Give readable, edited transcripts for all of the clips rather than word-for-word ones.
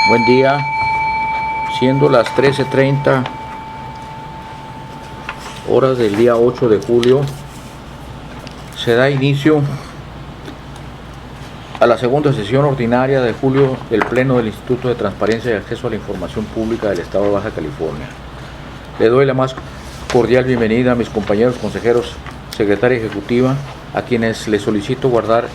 Buen día, siendo las 13:30 horas del día 8 de julio, se da inicio a la segunda sesión ordinaria de julio del Pleno del Instituto de Transparencia y Acceso a la Información Pública del Estado de Baja California. Le doy la más cordial bienvenida a mis compañeros consejeros, secretaria ejecutiva, a quienes les solicito guardar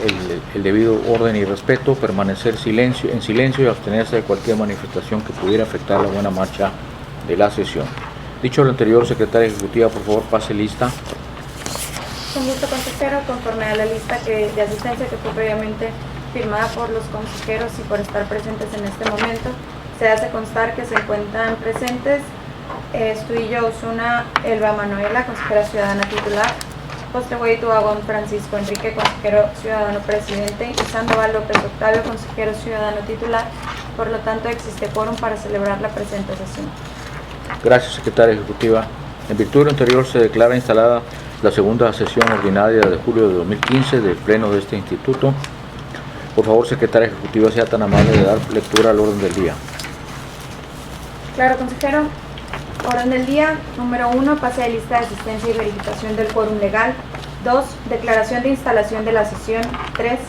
el debido orden y respeto, permanecer en silencio y abstenerse de cualquier manifestación que pudiera afectar la buena marcha de la sesión. Dicho lo anterior, secretaria ejecutiva, por favor, pase lista. Con gusto, consejero, conforme a la lista de asistencia que fue previamente firmada por los consejeros y por estar presentes en este momento, se hace constar que se encuentran presentes Estudillo Osuna Elba Manuela, consejera ciudadana titular; Postlehuey Tuagón Francisco Enrique, consejero ciudadano presidente; y Sandoval López Octavio, consejero ciudadano titular. Por lo tanto, existe quórum para celebrar la presente sesión. Gracias, secretaria ejecutiva. En virtud de lo anterior, se declara instalada la segunda sesión ordinaria de julio de 2015 del Pleno de este instituto. Por favor, secretaria ejecutiva, sea tan amable de dar lectura al orden del día. Claro, consejero. Orden del día. Número 1, pase de lista de asistencia y verificación del quórum legal. 2, declaración de instalación de la sesión. 3,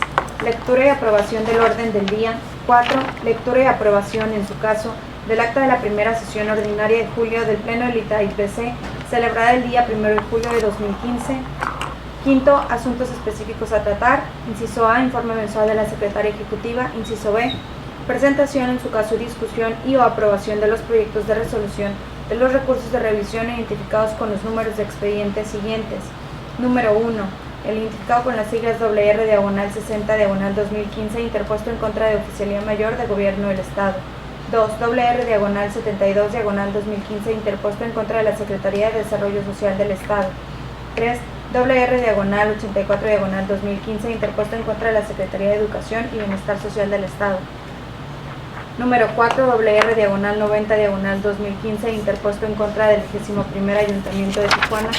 lectura y aprobación del orden del día. 4, lectura y aprobación, en su caso, del acta de la primera sesión ordinaria de julio del Pleno del ITAIPC, celebrada el día 1 de julio de 2015. 5, asuntos específicos a tratar. Inciso A, informe mensual de la secretaria ejecutiva. Inciso B, presentación, en su caso, discusión y o aprobación de los proyectos de resolución de los recursos de revisión identificados con los números de expedientes siguientes. Número 1, el identificado con las siglas WR/60/2015 interpuesto en contra de Oficialía Mayor de Gobierno del Estado. 2, WR/72/2015 interpuesto en contra de la Secretaría de Desarrollo Social del Estado. 3, WR/84/2015 interpuesto en contra de la Secretaría de Educación y Bienestar Social del Estado. Número 4, WR/90/2015 interpuesto en contra del 21º Ayuntamiento de Tijuana,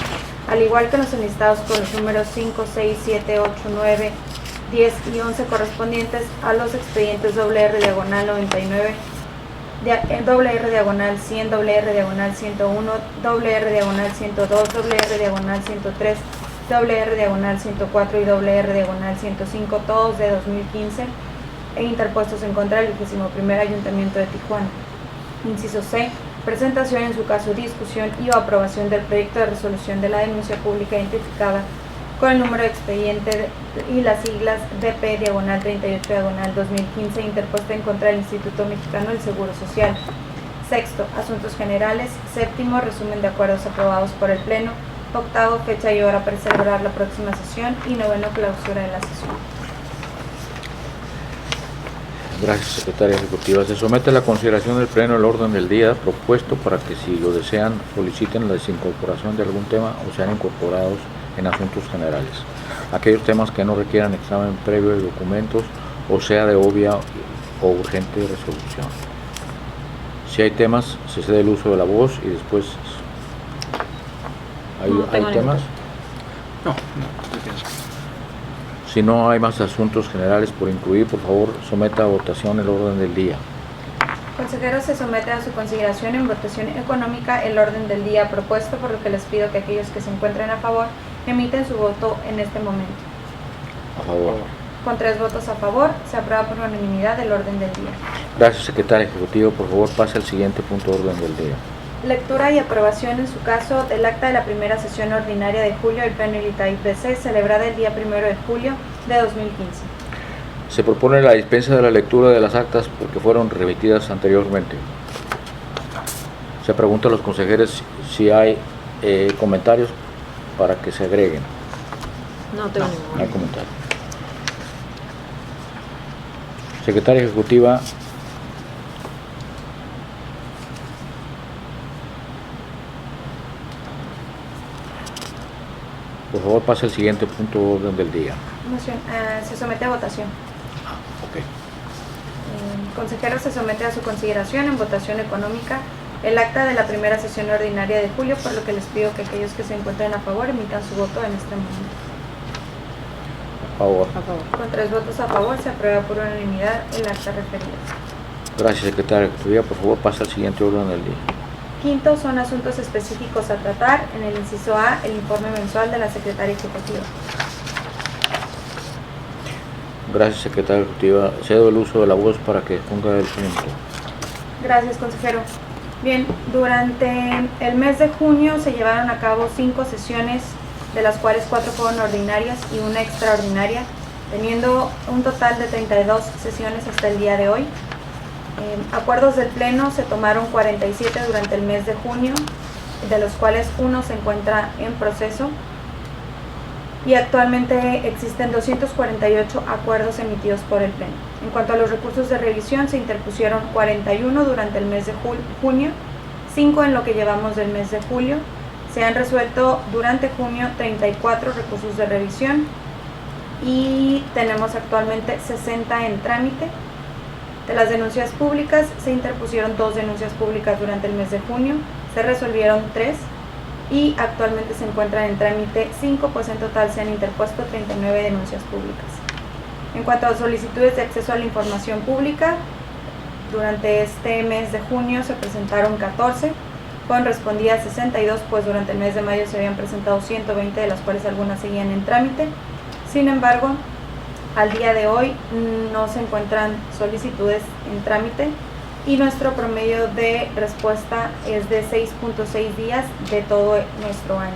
al igual que los enlistados con los números 5, 6, 7, 8, 9, 10 y 11 correspondientes a los expedientes WR/99, WR/100, WR/101, WR/102, WR/103, WR/104 y WR/105, todos de 2015, e interpuestos en contra del 21º Ayuntamiento de Tijuana. Inciso C, presentación, en su caso, discusión y o aprobación del proyecto de resolución de la denuncia pública identificada con el número de expediente y las siglas DP/38/2015 interpuesta en contra del Instituto Mexicano del Seguro Social. Sexto, asuntos generales. Séptimo, resumen de acuerdos aprobados por el Pleno. Octavo, fecha y hora para celebrar la próxima sesión. Y noveno, clausura de la sesión. Gracias, secretaria ejecutiva. Se somete a la consideración del Pleno el orden del día propuesto para que, si lo desean, soliciten la desincorporación de algún tema o sean incorporados en asuntos generales. Aquellos temas que no requieran examen previo de documentos o sea de obvia o urgente resolución. Si hay temas, se cede el uso de la voz y después... ¿Hay temas? No. Si no hay más asuntos generales por incluir, por favor, someta a votación el orden del día. Consejero, se somete a su consideración en votación económica el orden del día propuesto, por lo que les pido que aquellos que se encuentren a favor emiten su voto en este momento. A favor. Con 3 votos a favor, se aprueba por unanimidad el orden del día. Gracias, secretaria ejecutiva. Por favor, pase al siguiente punto de orden del día. Lectura y aprobación, en su caso, del acta de la primera sesión ordinaria de julio del Pleno del ITAIPC, celebrada el día 1 de julio de 2015. Se propone la dispensa de la lectura de las actas porque fueron remitidas anteriormente. Se pregunta a los consejeros si hay comentarios para que se agreguen. No tengo ninguno. No hay comentario. Secretaria ejecutiva. Por favor, pase al siguiente punto de orden del día. Se somete a votación. Ok. Consejero, se somete a su consideración en votación económica el acta de la primera sesión ordinaria de julio, por lo que les pido que aquellos que se encuentren a favor emitan su voto en este momento. A favor. A favor. Con 3 votos a favor, se aprueba por unanimidad el acta referida. Gracias, secretario. Por favor, pasa al siguiente orden del día. Quinto, son asuntos específicos a tratar. En el inciso A, el informe mensual de la Secretaria Ejecutiva. Gracias, secretaria ejecutiva. Cedo el uso de la voz para que exponga el punto. Gracias, consejero. Bien, durante el mes de junio se llevaron a cabo 5 sesiones, de las cuales 4 fueron ordinarias y una extraordinaria, teniendo un total de 32 sesiones hasta el día de hoy. Acuerdos del Pleno se tomaron 47 durante el mes de junio, de los cuales uno se encuentra en proceso. Y actualmente existen 248 acuerdos emitidos por el Pleno. En cuanto a los recursos de revisión, se interpusieron 41 durante el mes de junio, 5 en lo que llevamos del mes de julio. Se han resuelto durante junio 34 recursos de revisión y tenemos actualmente 60 en trámite. De las denuncias públicas, se interpusieron 2 denuncias públicas durante el mes de junio, se resolvieron 3. Y actualmente se encuentran en trámite 5, pues en total se han interpuesto 39 denuncias públicas. En cuanto a solicitudes de acceso a la información pública, durante este mes de junio se presentaron 14, fueron respondidas 62, pues durante el mes de mayo se habían presentado 120, de las cuales algunas seguían en trámite. Sin embargo, al día de hoy no se encuentran solicitudes en trámite, y nuestro promedio de respuesta es de 6.6 días de todo nuestro año.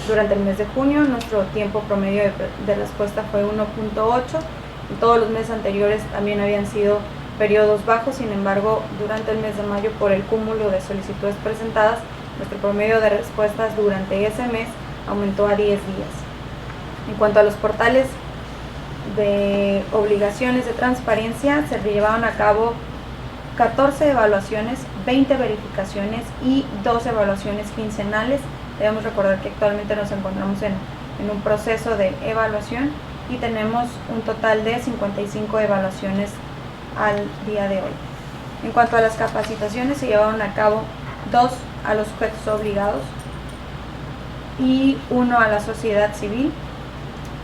Durante el mes de junio nuestro tiempo promedio de respuesta fue 1.8. En todos los meses anteriores también habían sido periodos bajos, sin embargo durante el mes de mayo, por el cúmulo de solicitudes presentadas, nuestro promedio de respuestas durante ese mes aumentó a 10 días. En cuanto a los portales de obligaciones de transparencia, se llevaron a cabo 14 evaluaciones, 20 verificaciones y 2 evaluaciones quincenales. Debemos recordar que actualmente nos encontramos en un proceso de evaluación y tenemos un total de 55 evaluaciones al día de hoy. En cuanto a las capacitaciones, se llevaron a cabo 2 a los sujetos obligados y 1 a la sociedad civil,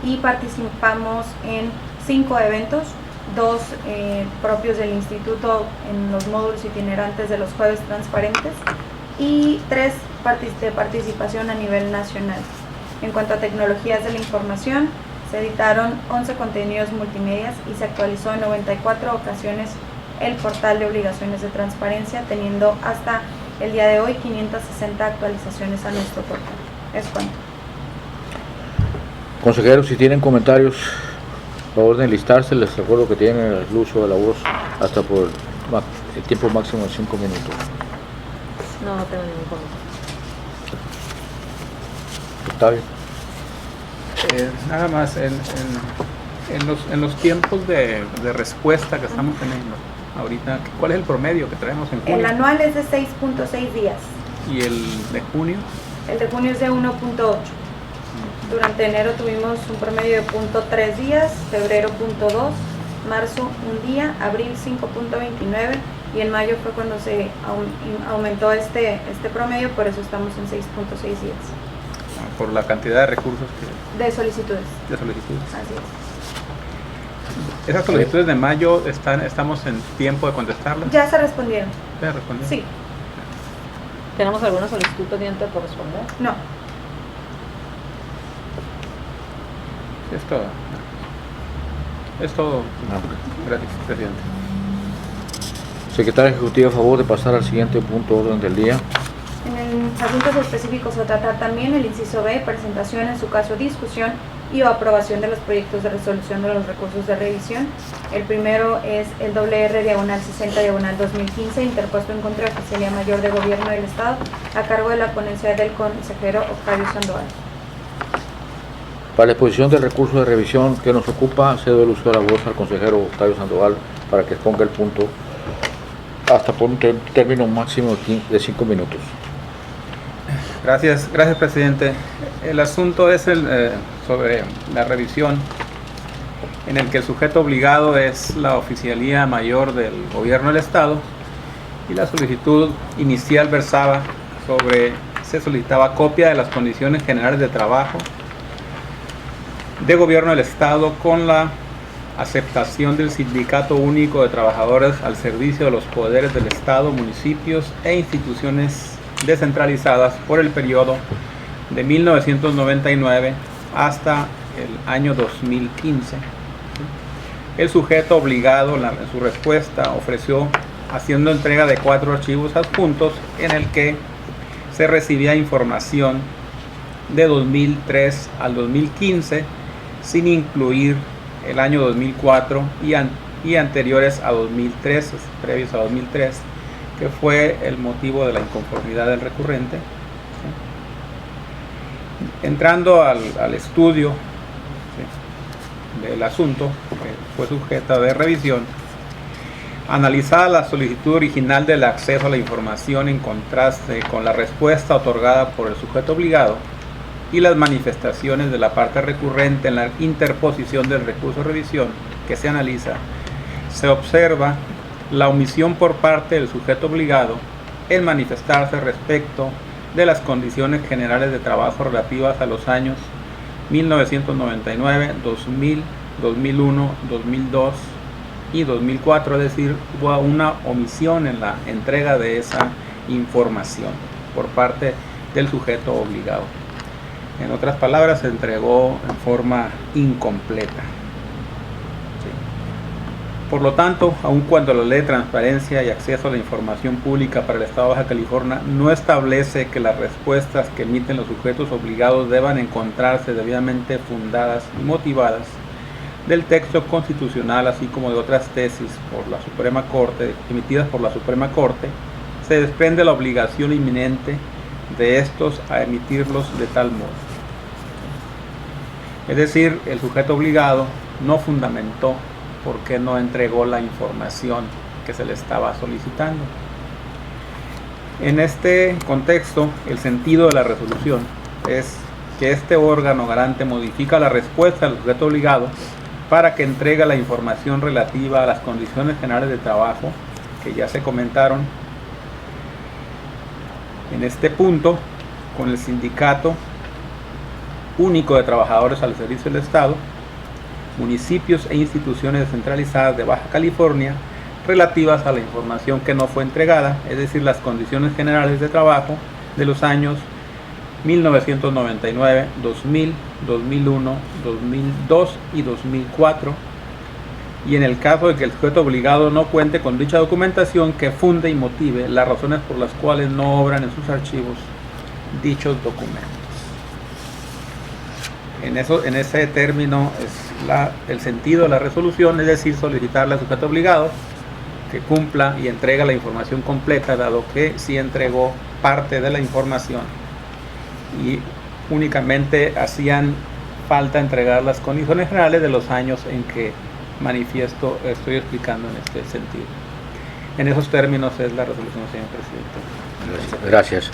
y participamos en 5 eventos, 2 propios del instituto en los módulos itinerantes de los jueves transparentes y 3 de participación a nivel nacional. En cuanto a tecnologías de la información, se editaron 11 contenidos multimedias y se actualizó en 94 ocasiones el portal de obligaciones de transparencia, teniendo hasta el día de hoy 560 actualizaciones a nuestro portal. Es cuanto. Consejeros, si tienen comentarios, por favor de enlistarse. Les recuerdo que tienen el uso de la voz hasta por el tiempo máximo de 5 minutos. No tengo ningún comentario. Octavio. Nada más, en los tiempos de respuesta que estamos teniendo ahorita, ¿cuál es el promedio que traemos en junio? El anual es de 6.6 días. ¿Y el de junio? El de junio es de 1.8. Durante enero tuvimos un promedio de 0.3 días, febrero 0.2, marzo 1 día, abril 5.29 y en mayo fue cuando se aumentó este promedio, por eso estamos en 6.6 días. Por la cantidad de recursos De solicitudes. de solicitudes. Así es. ¿Esas solicitudes de mayo estamos en tiempo de contestarlas? Ya se respondieron. ¿Ya respondieron? Sí. ¿Tenemos alguna solicitud pendiente por responder? No. Es todo. Es todo. Gracias, presidente. Secretaria Ejecutiva, a favor de pasar al siguiente punto de orden del día. En asuntos específicos a tratar también el inciso B, presentación, en su caso discusión y o aprobación de los proyectos de resolución de los recursos de revisión. El primero es el WR/60/2015, interpuesto en contra de la Oficialía Mayor de Gobierno del Estado, a cargo de la ponencia del consejero Octavio Sandoval. Para la exposición del recurso de revisión que nos ocupa, cedo el uso de la voz al consejero Octavio Sandoval para que exponga el punto hasta por un término máximo de 5 minutos. Gracias, presidente. El asunto es sobre la revisión, en el que el sujeto obligado es la Oficialía Mayor del Gobierno del Estado, y la solicitud inicial versaba se solicitaba copia de las condiciones generales de trabajo de Gobierno del Estado con la aceptación del Sindicato Único de Trabajadores al servicio de los poderes del Estado, municipios e instituciones descentralizadas por el periodo de 1999 hasta el año 2015. El sujeto obligado en su respuesta ofreció haciendo entrega de 4 archivos adjuntos en el que se recibía información de 2003 al 2015 sin incluir el año 2004 y anteriores a 2003, previos a 2003, que fue el motivo de la inconformidad del recurrente. Entrando al estudio del asunto, que fue sujeto de revisión, analizada la solicitud original del acceso a la información en contraste con la respuesta otorgada por el sujeto obligado y las manifestaciones de la parte recurrente en la interposición del recurso de revisión que se analiza, se observa la omisión por parte del sujeto obligado en manifestarse respecto de las condiciones generales de trabajo relativas a los años 1999, 2000, 2001, 2002 y 2004, es decir, hubo una omisión en la entrega de esa información por parte del sujeto obligado. En otras palabras, se entregó en forma incompleta. Por lo tanto, aun cuando la Ley de Transparencia y Acceso a la Información Pública para el Estado de Baja California no establece que las respuestas que emiten los sujetos obligados deban encontrarse debidamente fundadas y motivadas del texto constitucional, así como de otras tesis por la Suprema Corte, emitidas por la Suprema Corte, se desprende la obligación inminente de estos a emitirlos de tal modo. Es decir, el sujeto obligado no fundamentó por qué no entregó la información que se le estaba solicitando. En este contexto, el sentido de la resolución es que este órgano garante modifica la respuesta del sujeto obligado para que entregue la información relativa a las condiciones generales de trabajo que ya se comentaron en este punto con el Sindicato Único de Trabajadores al Servicio del Estado, municipios e instituciones descentralizadas de Baja California relativas a la información que no fue entregada, es decir, las condiciones generales de trabajo de los años 1999, 2000, 2001, 2002 y 2004, y en el caso de que el sujeto obligado no cuente con dicha documentación, que funde y motive las razones por las cuales no obran en sus archivos dichos documentos. En ese término es el sentido de la resolución, es decir, solicitarle al sujeto obligado que cumpla y entregue la información completa, dado que sí entregó parte de la información y únicamente hacían falta entregar las condiciones generales de los años en que estoy explicando en este sentido. En esos términos es la resolución, señor presidente. Gracias.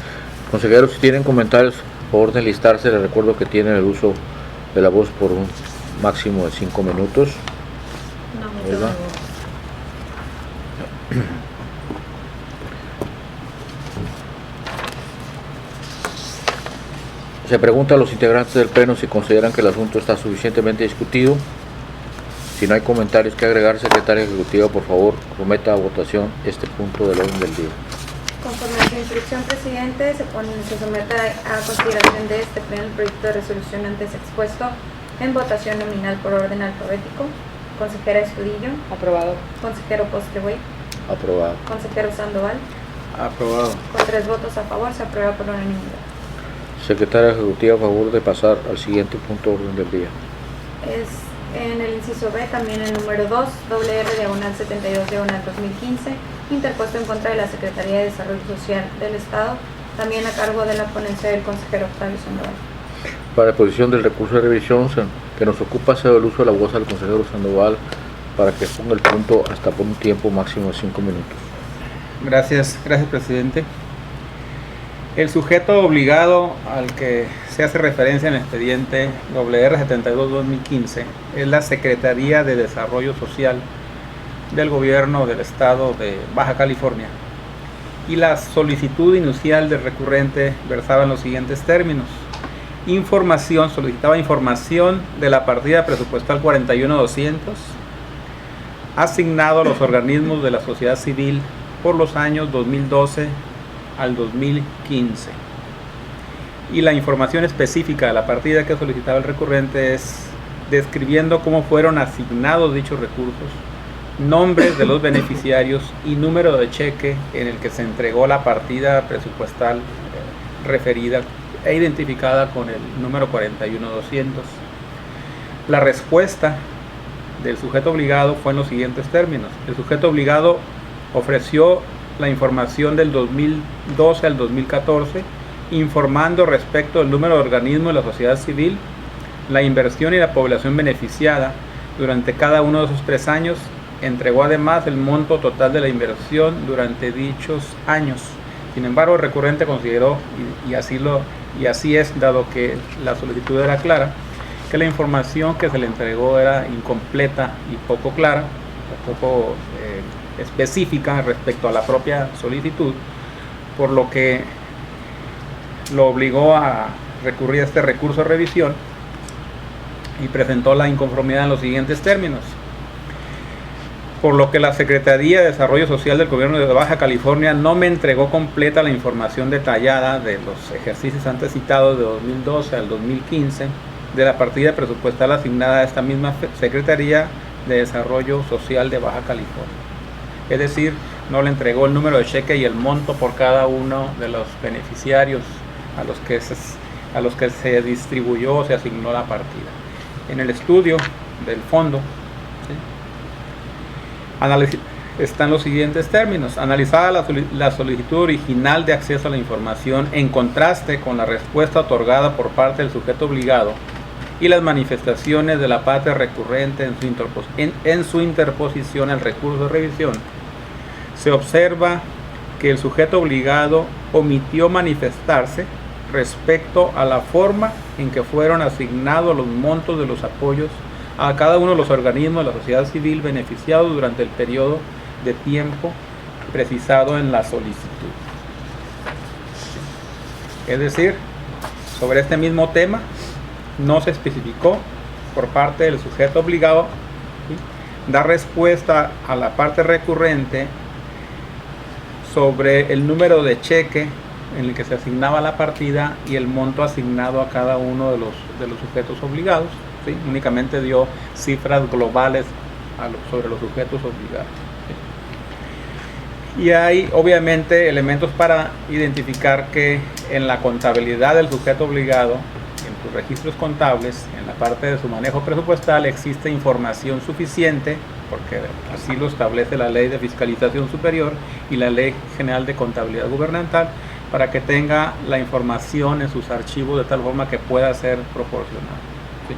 Consejeros, si tienen comentarios, por orden listarse. Les recuerdo que tienen el uso de la voz por un máximo de 5 minutos. No, Eva. Se pregunta a los integrantes del Pleno si consideran que el asunto está suficientemente discutido. Si no hay comentarios que agregar, secretaria ejecutiva, por favor, someta a votación este punto del orden del día. Conforme a su instrucción, presidente, se somete a consideración de este pleno el proyecto de resolución antes expuesto en votación nominal por orden alfabético. Consejera Estudillo. Aprobado. Consejero Postlehuey. Aprobado. Consejero Sandoval. Aprobado. Con 3 votos a favor, se aprueba por unanimidad. Secretaria ejecutiva, a favor de pasar al siguiente punto de orden del día. Es en el inciso B, también el número 2, WR/72/2015, interpuesto en contra de la Secretaría de Desarrollo Social del Estado, también a cargo de la ponencia del consejero Octavio Sandoval. Para exposición del recurso de revisión que nos ocupa, cedo el uso de la voz al consejero Sandoval para que ponga el punto hasta por un tiempo máximo de 5 minutos. Gracias, presidente. El sujeto obligado al que se hace referencia en el expediente WR-72/2015 es la Secretaría de Desarrollo Social del Gobierno del Estado de Baja California, y la solicitud inicial del recurrente versaba en los siguientes términos: solicitaba información de la partida presupuestal 41200 asignado a los organismos de la sociedad civil por los años 2012 al 2015. Y la información específica de la partida que solicitaba el recurrente es describiendo cómo fueron asignados dichos recursos, nombres de los beneficiarios y número de cheque en el que se entregó la partida presupuestal referida e identificada con el número 41200. La respuesta del sujeto obligado fue en los siguientes términos. El sujeto obligado ofreció la información del 2012 al 2014, informando respecto del número de organismos de la sociedad civil, la inversión y la población beneficiada durante cada uno de esos 3 años. Entregó además el monto total de la inversión durante dichos años. Sin embargo, el recurrente consideró, y así es, dado que la solicitud era clara, que la información que se le entregó era incompleta y poco clara, poco específica respecto a la propia solicitud, por lo que lo obligó a recurrir a este recurso de revisión y presentó la inconformidad en los siguientes términos. Por lo que la Secretaría de Desarrollo Social del Gobierno de Baja California no me entregó completa la información detallada de los ejercicios antes citados de 2012 al 2015 de la partida presupuestal asignada a esta misma Secretaría de Desarrollo Social de Baja California. Es decir, no le entregó el número de cheque y el monto por cada uno de los beneficiarios a los que se distribuyó o se asignó la partida. En el estudio del fondo, están los siguientes términos. Analizada la solicitud original de acceso a la información en contraste con la respuesta otorgada por parte del sujeto obligado y las manifestaciones de la parte recurrente en su interposición al recurso de revisión, se observa que el sujeto obligado omitió manifestarse respecto a la forma en que fueron asignados los montos de los apoyos a cada uno de los organismos de la sociedad civil beneficiados durante el periodo de tiempo precisado en la solicitud. Es decir, sobre este mismo tema no se especificó por parte del sujeto obligado, ¿sí?, dar respuesta a la parte recurrente sobre el número de cheque en el que se asignaba la partida y el monto asignado a cada uno de los sujetos obligados. ¿Sí? Únicamente dio cifras globales sobre los sujetos obligados. ¿Sí? Y hay obviamente elementos para identificar que en la contabilidad del sujeto obligado, en sus registros contables, en la parte de su manejo presupuestal, existe información suficiente, porque así lo establece la Ley de Fiscalización Superior y la Ley General de Contabilidad Gubernamental, para que tenga la información en sus archivos de tal forma que pueda ser proporcionada. ¿Sí?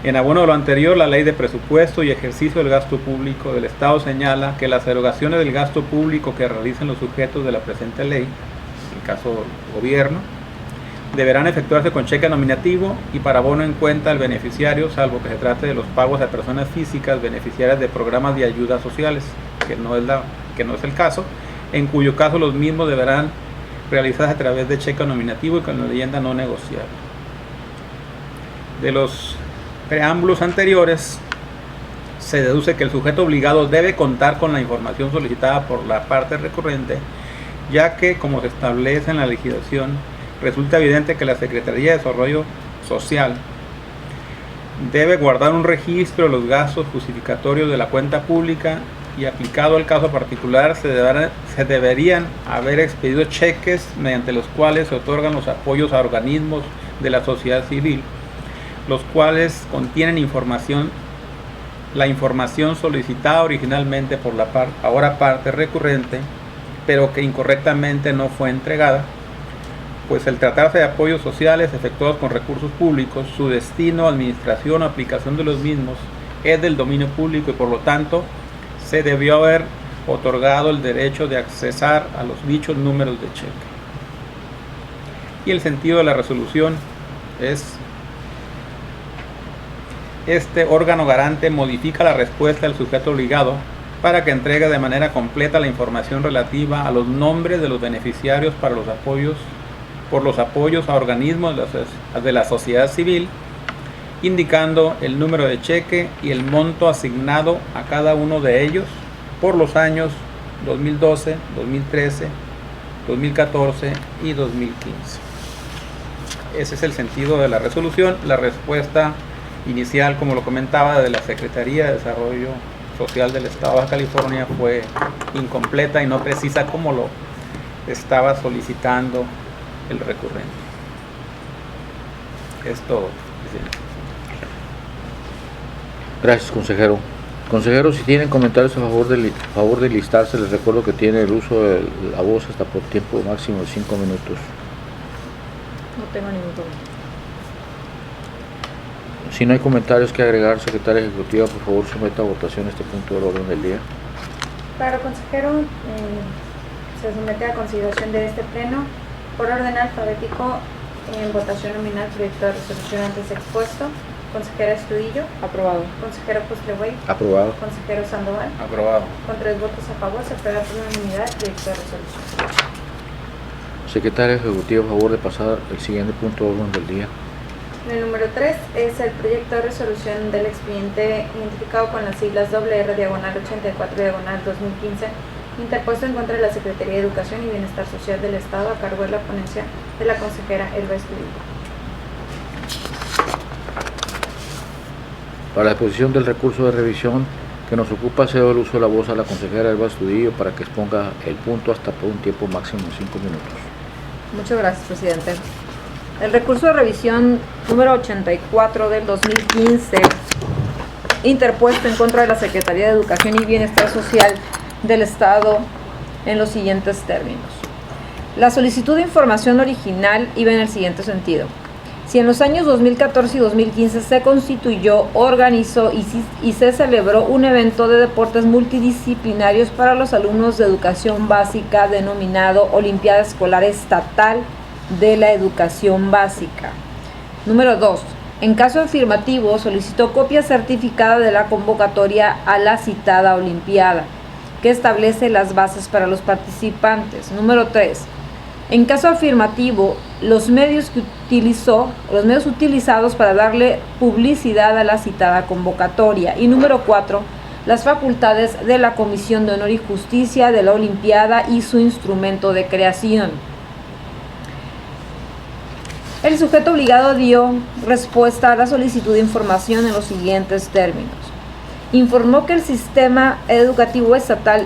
En abono de lo anterior, la Ley de Presupuesto y Ejercicio del Gasto Público del Estado señala que las erogaciones del gasto público que realicen los sujetos de la presente ley, en el caso del gobierno, deberán efectuarse con cheque nominativo y para abono en cuenta al beneficiario, salvo que se trate de los pagos a personas físicas beneficiarias de programas de ayudas sociales, que no es el caso, en cuyo caso los mismos deberán realizarse a través de cheque nominativo y con la leyenda no negociable. De los preámbulos anteriores se deduce que el sujeto obligado debe contar con la información solicitada por la parte recurrente, ya que, como se establece en la legislación, resulta evidente que la Secretaría de Desarrollo Social debe guardar un registro de los gastos justificatorios de la cuenta pública y, aplicado al caso particular, se deberían haber expedido cheques mediante los cuales se otorgan los apoyos a organismos de la sociedad civil, los cuales contienen la información solicitada originalmente por la ahora parte recurrente, pero que incorrectamente no fue entregada, pues al tratarse de apoyos sociales efectuados con recursos públicos, su destino, administración o aplicación de los mismos es del dominio público y por lo tanto se debió haber otorgado el derecho de accesar a los dichos números de cheque. Y el sentido de la resolución es: este órgano garante modifica la respuesta del sujeto obligado para que entregue de manera completa la información relativa a los nombres de los beneficiarios para los apoyos a organismos de la sociedad civil indicando el número de cheque y el monto asignado a cada uno de ellos por los años 2012, 2013, 2014 y 2015. Ese es el sentido de la resolución. La respuesta inicial, como lo comentaba, de la Secretaría de Desarrollo Social del Estado de Baja California fue incompleta y no precisa como lo estaba solicitando el recurrente. Es todo, presidente. Gracias, consejero. Consejeros, si tienen comentarios a favor de listarse, les recuerdo que tiene el uso de la voz hasta por tiempo máximo de 5 minutos. No tengo ningún problema. Si no hay comentarios que agregar, secretaria ejecutiva, por favor someta a votación este punto del orden del día. Claro, consejero, se somete a consideración de este pleno por orden alfabético en votación nominal proyecto de resolución antes expuesto. Consejera Estudillo. Aprobado. Consejero Poslewey. Aprobado. Consejero Sandoval. Aprobado. Con 3 votos a favor se aprueba por unanimidad el proyecto de resolución. Secretaria ejecutiva, a favor de pasar el siguiente punto del orden del día. El número 3 es el proyecto de resolución del expediente identificado con las siglas WR/84/2015, interpuesto en contra de la Secretaría de Educación y Bienestar Social del Estado a cargo de la ponencia de la consejera Elba Estudillo. Para la exposición del recurso de revisión que nos ocupa, cedo el uso de la voz a la consejera Elba Estudillo para que exponga el punto hasta por un tiempo máximo de 5 minutos. Muchas gracias, presidente. El recurso de revisión número 84 del 2015, interpuesto en contra de la Secretaría de Educación y Bienestar Social del Estado en los siguientes términos. La solicitud de información original iba en el siguiente sentido. Si en los años 2014 y 2015 se constituyó, organizó y se celebró un evento de deportes multidisciplinarios para los alumnos de educación básica denominado Olimpiada Escolar Estatal de la Educación Básica. Número 2. En caso afirmativo, solicitó copia certificada de la convocatoria a la citada Olimpiada, que establece las bases para los participantes. Número 3. En caso afirmativo, los medios utilizados para darle publicidad a la citada convocatoria. Y número 4, las facultades de la Comisión de Honor y Justicia de la Olimpiada y su instrumento de creación. El sujeto obligado dio respuesta a la solicitud de información en los siguientes términos. Informó que el sistema educativo estatal,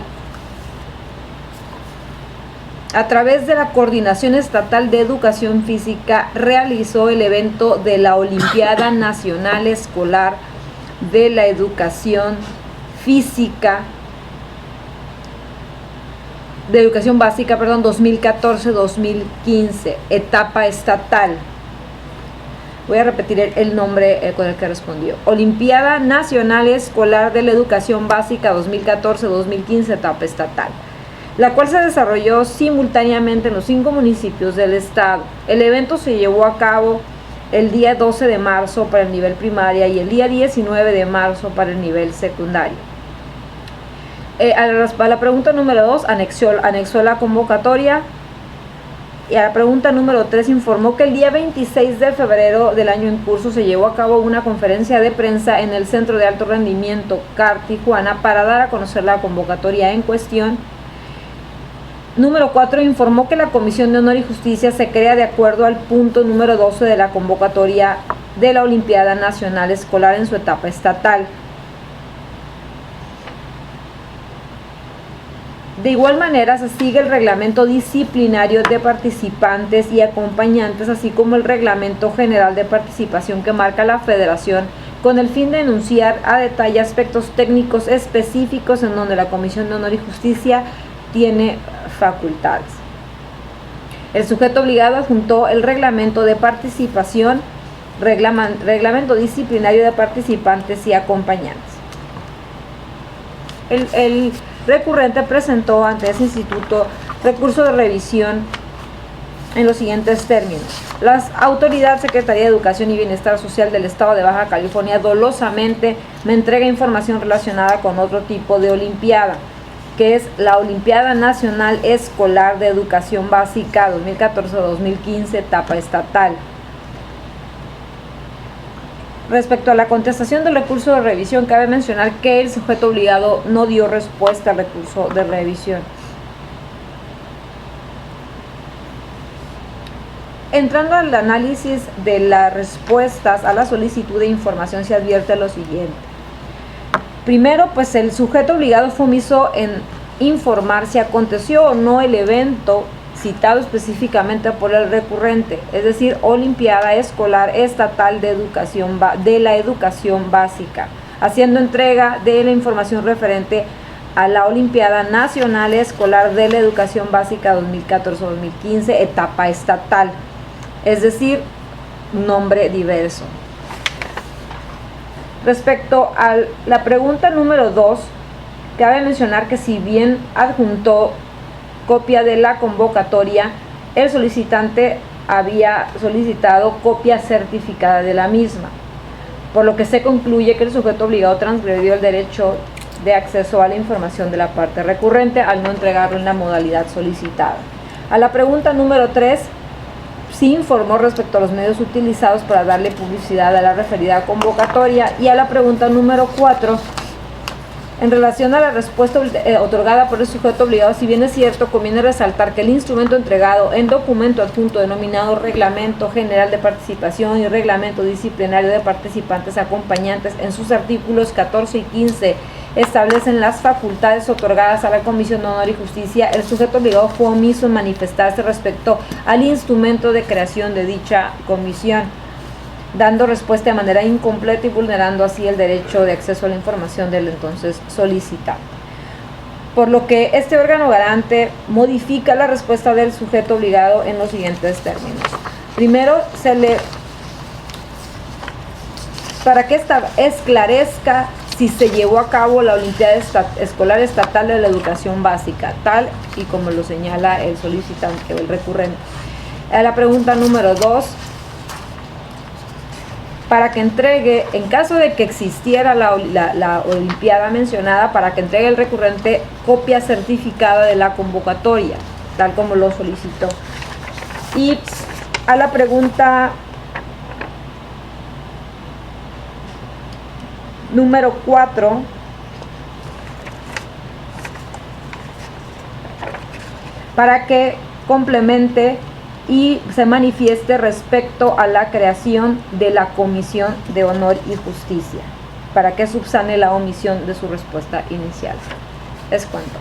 a través de la Coordinación Estatal de Educación Física, realizó el evento de la Olimpiada Nacional Escolar de la Educación Física, de Educación Básica, 2014-2015, etapa estatal. Voy a repetir el nombre con el que respondió. Olimpiada Nacional Escolar de la Educación Básica 2014-2015, etapa estatal, la cual se desarrolló simultáneamente en los 5 municipios del estado. El evento se llevó a cabo el día 12 de marzo para el nivel primaria y el día 19 de marzo para el nivel secundario. A la pregunta número 2 anexó la convocatoria, y a la pregunta número 3 informó que el día 26 de febrero del año en curso se llevó a cabo una conferencia de prensa en el Centro de Alto Rendimiento CAR Tijuana para dar a conocer la convocatoria en cuestión. Número 4, informó que la Comisión de Honor y Justicia se crea de acuerdo al punto número 12 de la convocatoria de la Olimpiada Nacional Escolar en su etapa estatal. De igual manera, se sigue el reglamento disciplinario de participantes y acompañantes, así como el reglamento general de participación que marca la Federación, con el fin de enunciar a detalle aspectos técnicos específicos en donde la Comisión de Honor y Justicia tiene facultades. El sujeto obligado adjuntó el reglamento de participación, reglamento disciplinario de participantes y acompañantes. El recurrente presentó ante ese instituto recurso de revisión en los siguientes términos. La autoridad Secretaría de Educación y Bienestar Social del Estado de Baja California dolosamente me entrega información relacionada con otro tipo de olimpiada, que es la Olimpiada Nacional Escolar de Educación Básica 2014-2015, etapa estatal. Respecto a la contestación del recurso de revisión, cabe mencionar que el sujeto obligado no dio respuesta al recurso de revisión. Entrando al análisis de las respuestas a la solicitud de información, se advierte lo siguiente. Primero, pues el sujeto obligado fue omiso en informar si aconteció o no el evento citado específicamente por el recurrente, es decir, Olimpiada Escolar Estatal de la Educación Básica, haciendo entrega de la información referente a la Olimpiada Nacional Escolar de la Educación Básica 2014-2015, etapa estatal, es decir, nombre diverso. Respecto a la pregunta número 2, cabe mencionar que si bien adjuntó copia de la convocatoria, el solicitante había solicitado copia certificada de la misma, por lo que se concluye que el sujeto obligado transgredió el derecho de acceso a la información de la parte recurrente al no entregarlo en la modalidad solicitada. A la pregunta número 3, sí informó respecto a los medios utilizados para darle publicidad a la referida convocatoria. Y a la pregunta número 4, en relación a la respuesta otorgada por el sujeto obligado, si bien es cierto, conviene resaltar que el instrumento entregado en documento adjunto denominado Reglamento General de Participación y Reglamento Disciplinario de Participantes Acompañantes, en sus artículos 14 y 15, establecen las facultades otorgadas a la Comisión de Honor y Justicia. El sujeto obligado fue omiso en manifestarse respecto al instrumento de creación de dicha comisión, dando respuesta de manera incompleta y vulnerando así el derecho de acceso a la información del entonces solicitante. Por lo que este órgano garante modifica la respuesta del sujeto obligado en los siguientes términos. Primero, para que esclarezca si se llevó a cabo la Olimpiada Escolar Estatal de la Educación Básica, tal y como lo señala el solicitante o el recurrente. A la pregunta número 2, para que entregue, en caso de que existiera la Olimpiada mencionada, para que entregue el recurrente copia certificada de la convocatoria, tal como lo solicitó. Y a la pregunta número 4, para que complemente y se manifieste respecto a la creación de la Comisión de Honor y Justicia, para que subsane la omisión de su respuesta inicial. Es cuanto.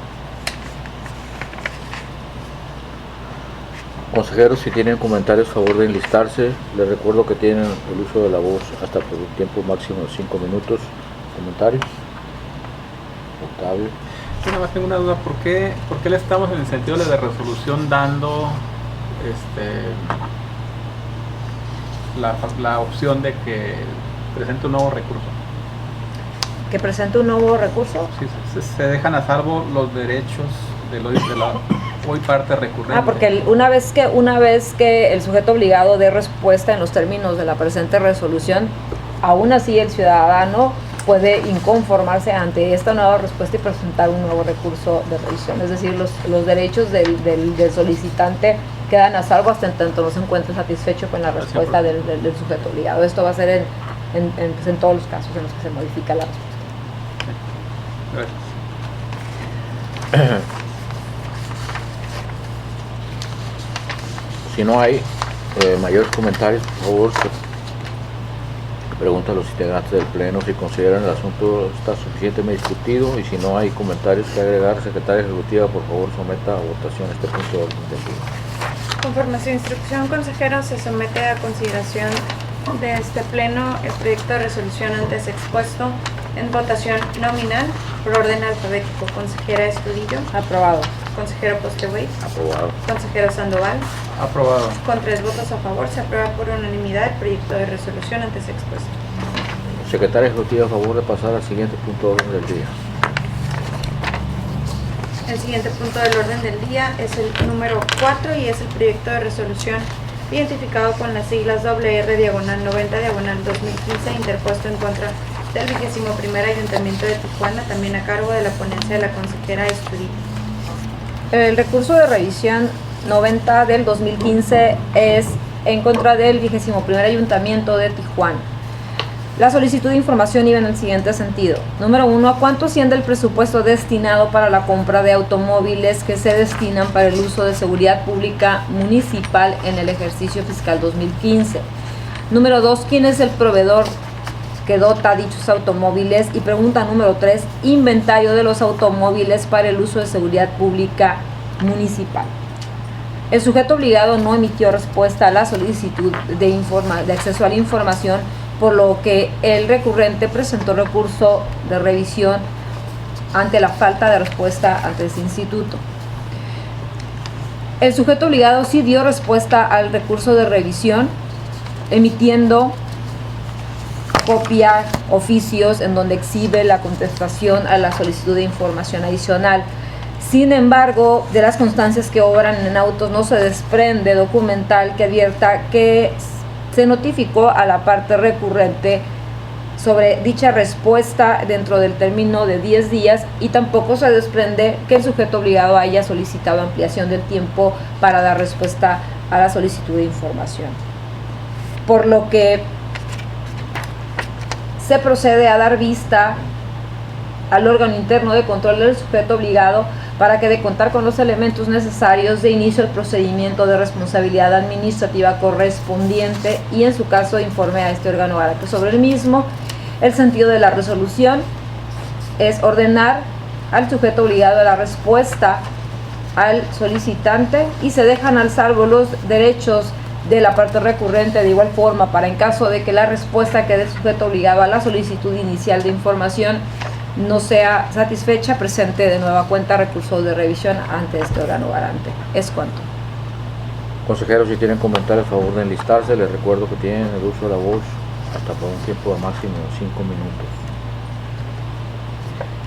Consejeros, si tienen comentarios, favor de enlistarse. Les recuerdo que tienen el uso de la voz hasta por un tiempo máximo de 5 minutos. ¿Comentarios? Octavio. Yo nada más tengo una duda, ¿por qué le estamos en el sentido de resolución dando la opción de que presente un nuevo recurso? ¿Que presente un nuevo recurso? Sí, se dejan a salvo los derechos de la hoy parte recurrente. Porque una vez que el sujeto obligado dé respuesta en los términos de la presente resolución, aún así el ciudadano puede inconformarse ante esta nueva respuesta y presentar un nuevo recurso de revisión. Es decir, los derechos del solicitante quedan a salvo hasta en tanto no se encuentre satisfecho con la respuesta del sujeto obligado. Esto va a ser en todos los casos en los que se modifica la respuesta. Gracias. Si no hay mayores comentarios, por favor, pregunto a los integrantes del Pleno si consideran el asunto está suficientemente discutido, y si no hay comentarios que agregar, Secretaria Ejecutiva, por favor someta a votación este punto de orden del día. Conforme a su instrucción, consejero, se somete a consideración de este Pleno el proyecto de resolución antes expuesto en votación nominal por orden alfabético. Consejera Estudillo. Aprobado. Consejero Postewey. Aprobado. Consejero Sandoval. Aprobado. Con 3 votos a favor, se aprueba por unanimidad el proyecto de resolución antes expuesto. Secretaria Ejecutiva, a favor de pasar al siguiente punto de orden del día. El siguiente punto del orden del día es el número 4 y es el proyecto de resolución identificado con las siglas WR/90/2015 interpuesto en contra del 21º Ayuntamiento de Tijuana, también a cargo de la ponencia de la consejera Estudillo. El recurso de revisión 90 del 2015 es en contra del 21º Ayuntamiento de Tijuana. La solicitud de información iba en el siguiente sentido. Número 1, ¿a cuánto asciende el presupuesto destinado para la compra de automóviles que se destinan para el uso de seguridad pública municipal en el ejercicio fiscal 2015? Número 2, ¿quién es el proveedor que dota dichos automóviles? Y pregunta número 3, inventario de los automóviles para el uso de seguridad pública municipal. El sujeto obligado no emitió respuesta a la solicitud de acceso a la información, por lo que el recurrente presentó recurso de revisión ante la falta de respuesta ante ese instituto. El sujeto obligado sí dio respuesta al recurso de revisión, emitiendo copia, oficios en donde exhibe la contestación a la solicitud de información adicional. Sin embargo, de las constancias que obran en autos no se desprende documental que advierta que se notificó a la parte recurrente sobre dicha respuesta dentro del término de 10 días y tampoco se desprende que el sujeto obligado haya solicitado ampliación del tiempo para dar respuesta a la solicitud de información. Por lo que se procede a dar vista al órgano interno de control del sujeto obligado para que, de contar con los elementos necesarios, de inicio el procedimiento de responsabilidad administrativa correspondiente y, en su caso, informe a este órgano garante sobre el mismo. El sentido de la resolución es ordenar al sujeto obligado a la respuesta al solicitante y se dejan al salvo los derechos de la parte recurrente de igual forma para, en caso de que la respuesta que dé el sujeto obligado a la solicitud inicial de información no sea satisfecha, presente de nueva cuenta recurso de revisión ante este órgano garante. Es cuanto. Consejeros, si tienen comentarios, a favor de enlistarse. Les recuerdo que tienen el uso de la voz hasta por un tiempo de máximo de 5 minutos.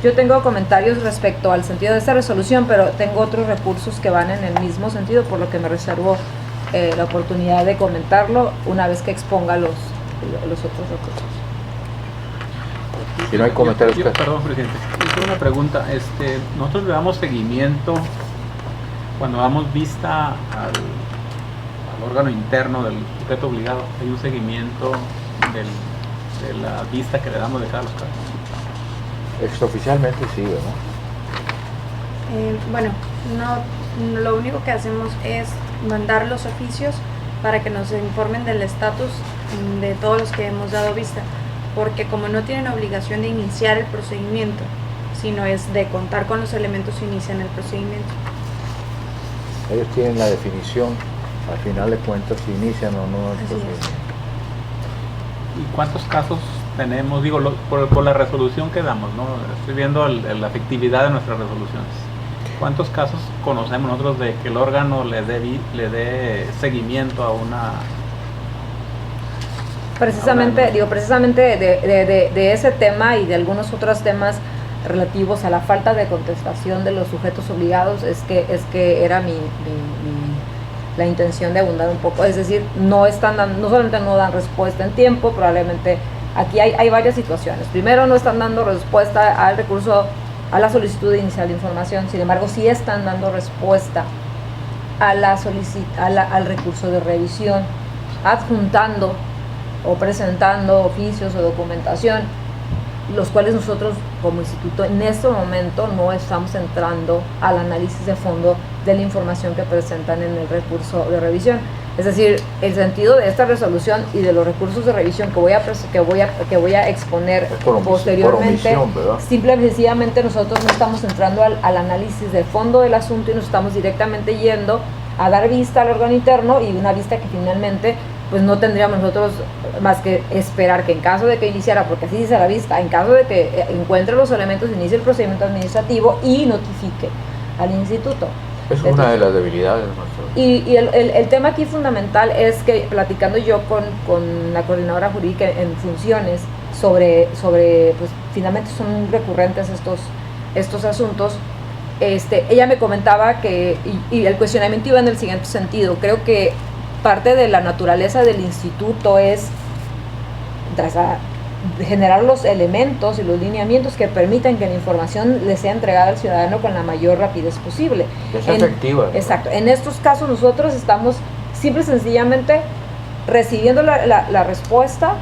Yo tengo comentarios respecto al sentido de esta resolución, pero tengo otros recursos que van en el mismo sentido, por lo que me reservo la oportunidad de comentarlo una vez que exponga los otros recursos. Si no hay comentarios, Perdón, presidente. Yo tengo una pregunta. Nosotros le damos seguimiento cuando damos vista al órgano interno del sujeto obligado. Hay un seguimiento de la vista que le damos de cada los casos. extraoficialmente sí, ¿no? Bueno, no, lo único que hacemos es mandar los oficios para que nos informen del estatus de todos los que hemos dado vista, porque como no tienen obligación de iniciar el procedimiento, sino es de contar con los elementos que inician el procedimiento. Ellos tienen la definición, al final de cuentas, si inician o no el procedimiento. ¿Y cuántos casos tenemos? Digo, por la resolución que damos, ¿no? Estoy viendo la efectividad de nuestras resoluciones. ¿Cuántos casos conocemos nosotros de que el órgano le dé seguimiento a una... Precisamente de ese tema y de algunos otros temas relativos a la falta de contestación de los sujetos obligados es que era la intención de abundar un poco, es decir, no solamente no dan respuesta en tiempo, probablemente aquí hay varias situaciones. Primero, no están dando respuesta al recurso, a la solicitud inicial de información, sin embargo sí están dando respuesta al recurso de revisión, adjuntando o presentando oficios o documentación, los cuales nosotros como instituto en este momento no estamos entrando al análisis de fondo de la información que presentan en el recurso de revisión. Es decir, el sentido de esta resolución y de los recursos de revisión que voy a exponer posteriormente, simple y sencillamente nosotros no estamos entrando al análisis de fondo del asunto y nos estamos directamente yendo a dar vista al órgano interno, y una vista que finalmente pues no tendríamos nosotros más que esperar que en caso de que iniciara, porque así dice la vista, en caso de que encuentre los elementos, inicie el procedimiento administrativo y notifique al instituto. Es una de las debilidades. Y el tema aquí fundamental es que, platicando yo con la coordinadora jurídica en funciones sobre pues finalmente son recurrentes estos asuntos, ella me comentaba que, y el cuestionamiento iba en el siguiente sentido: creo que parte de la naturaleza del instituto es generar los elementos y los lineamientos que permitan que la información le sea entregada al ciudadano con la mayor rapidez posible. Es efectiva. Exacto. En estos casos nosotros estamos simple y sencillamente recibiendo la respuesta,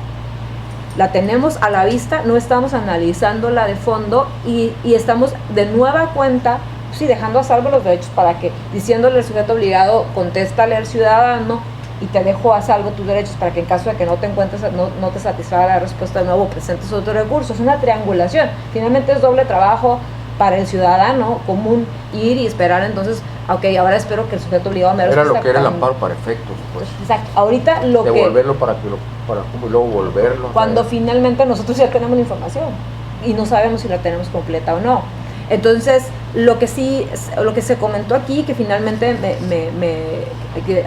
la tenemos a la vista, no estamos analizándola de fondo y estamos de nueva cuenta, sí, dejando a salvo los derechos para que, diciéndole al sujeto obligado, contéstale al ciudadano y te dejo a salvo tus derechos para que en caso de que no te encuentres, no te satisfaga la respuesta de nuevo, presentes otro recurso. Es una triangulación. Finalmente es doble trabajo para el ciudadano común ir y esperar. Entonces, ok, ahora espero que el sujeto obligado me Era lo que era el amparo para efectos, pues. Exacto. Ahorita lo que... Devolverlo para luego volverlo. Cuando finalmente nosotros ya tenemos la información y no sabemos si la tenemos completa o no. Entonces, lo que se comentó aquí, que finalmente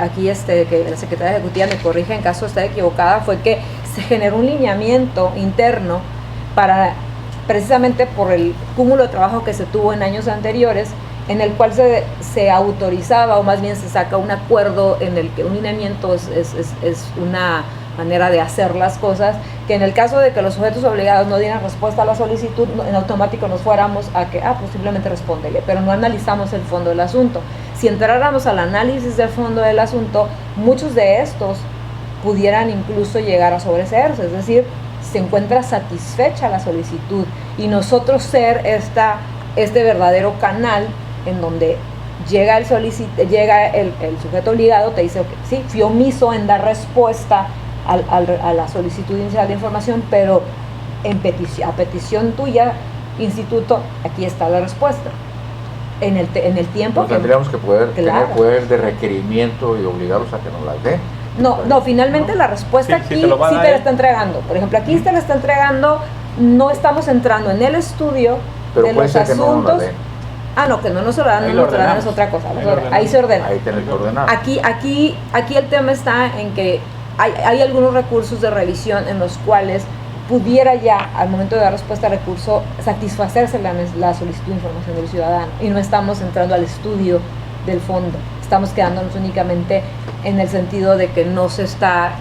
aquí que la secretaria ejecutiva me corrija en caso de estar equivocada, fue que se generó un lineamiento interno para, precisamente por el cúmulo de trabajo que se tuvo en años anteriores, en el cual se autorizaba, o más bien se saca un acuerdo en el que un lineamiento es una manera de hacer las cosas, que en el caso de que los sujetos obligados no dieran respuesta a la solicitud, en automático nos fuéramos a que, posiblemente respóndele, pero no analizamos el fondo del asunto. Si entráramos al análisis del fondo del asunto, muchos de estos pudieran incluso llegar a sobreseerse, es decir, se encuentra satisfecha la solicitud y nosotros ser este verdadero canal en donde llega el sujeto obligado, te dice, okay, sí, fui omiso en dar respuesta a la solicitud inicial de información, pero a petición tuya, instituto, aquí está la respuesta. En el tiempo pues tendríamos que poder claro, tener poder de requerimiento y obligarlos a que nos las den. No, finalmente la respuesta aquí sí te la está entregando. Por ejemplo, aquí te la está entregando, no estamos entrando en el estudio pero de puede los ser que asuntos. no nos la den. No, que no nos lo dan, no nos lo dan es otra cosa. Ahí se ordena. Ahí tenés que ordenar. Aquí el tema está en que hay algunos recursos de revisión en los cuales pudiera ya, al momento de dar respuesta al recurso, satisfacerse la solicitud de información del ciudadano, y no estamos entrando al estudio del fondo, estamos quedándonos únicamente en el sentido de que no se está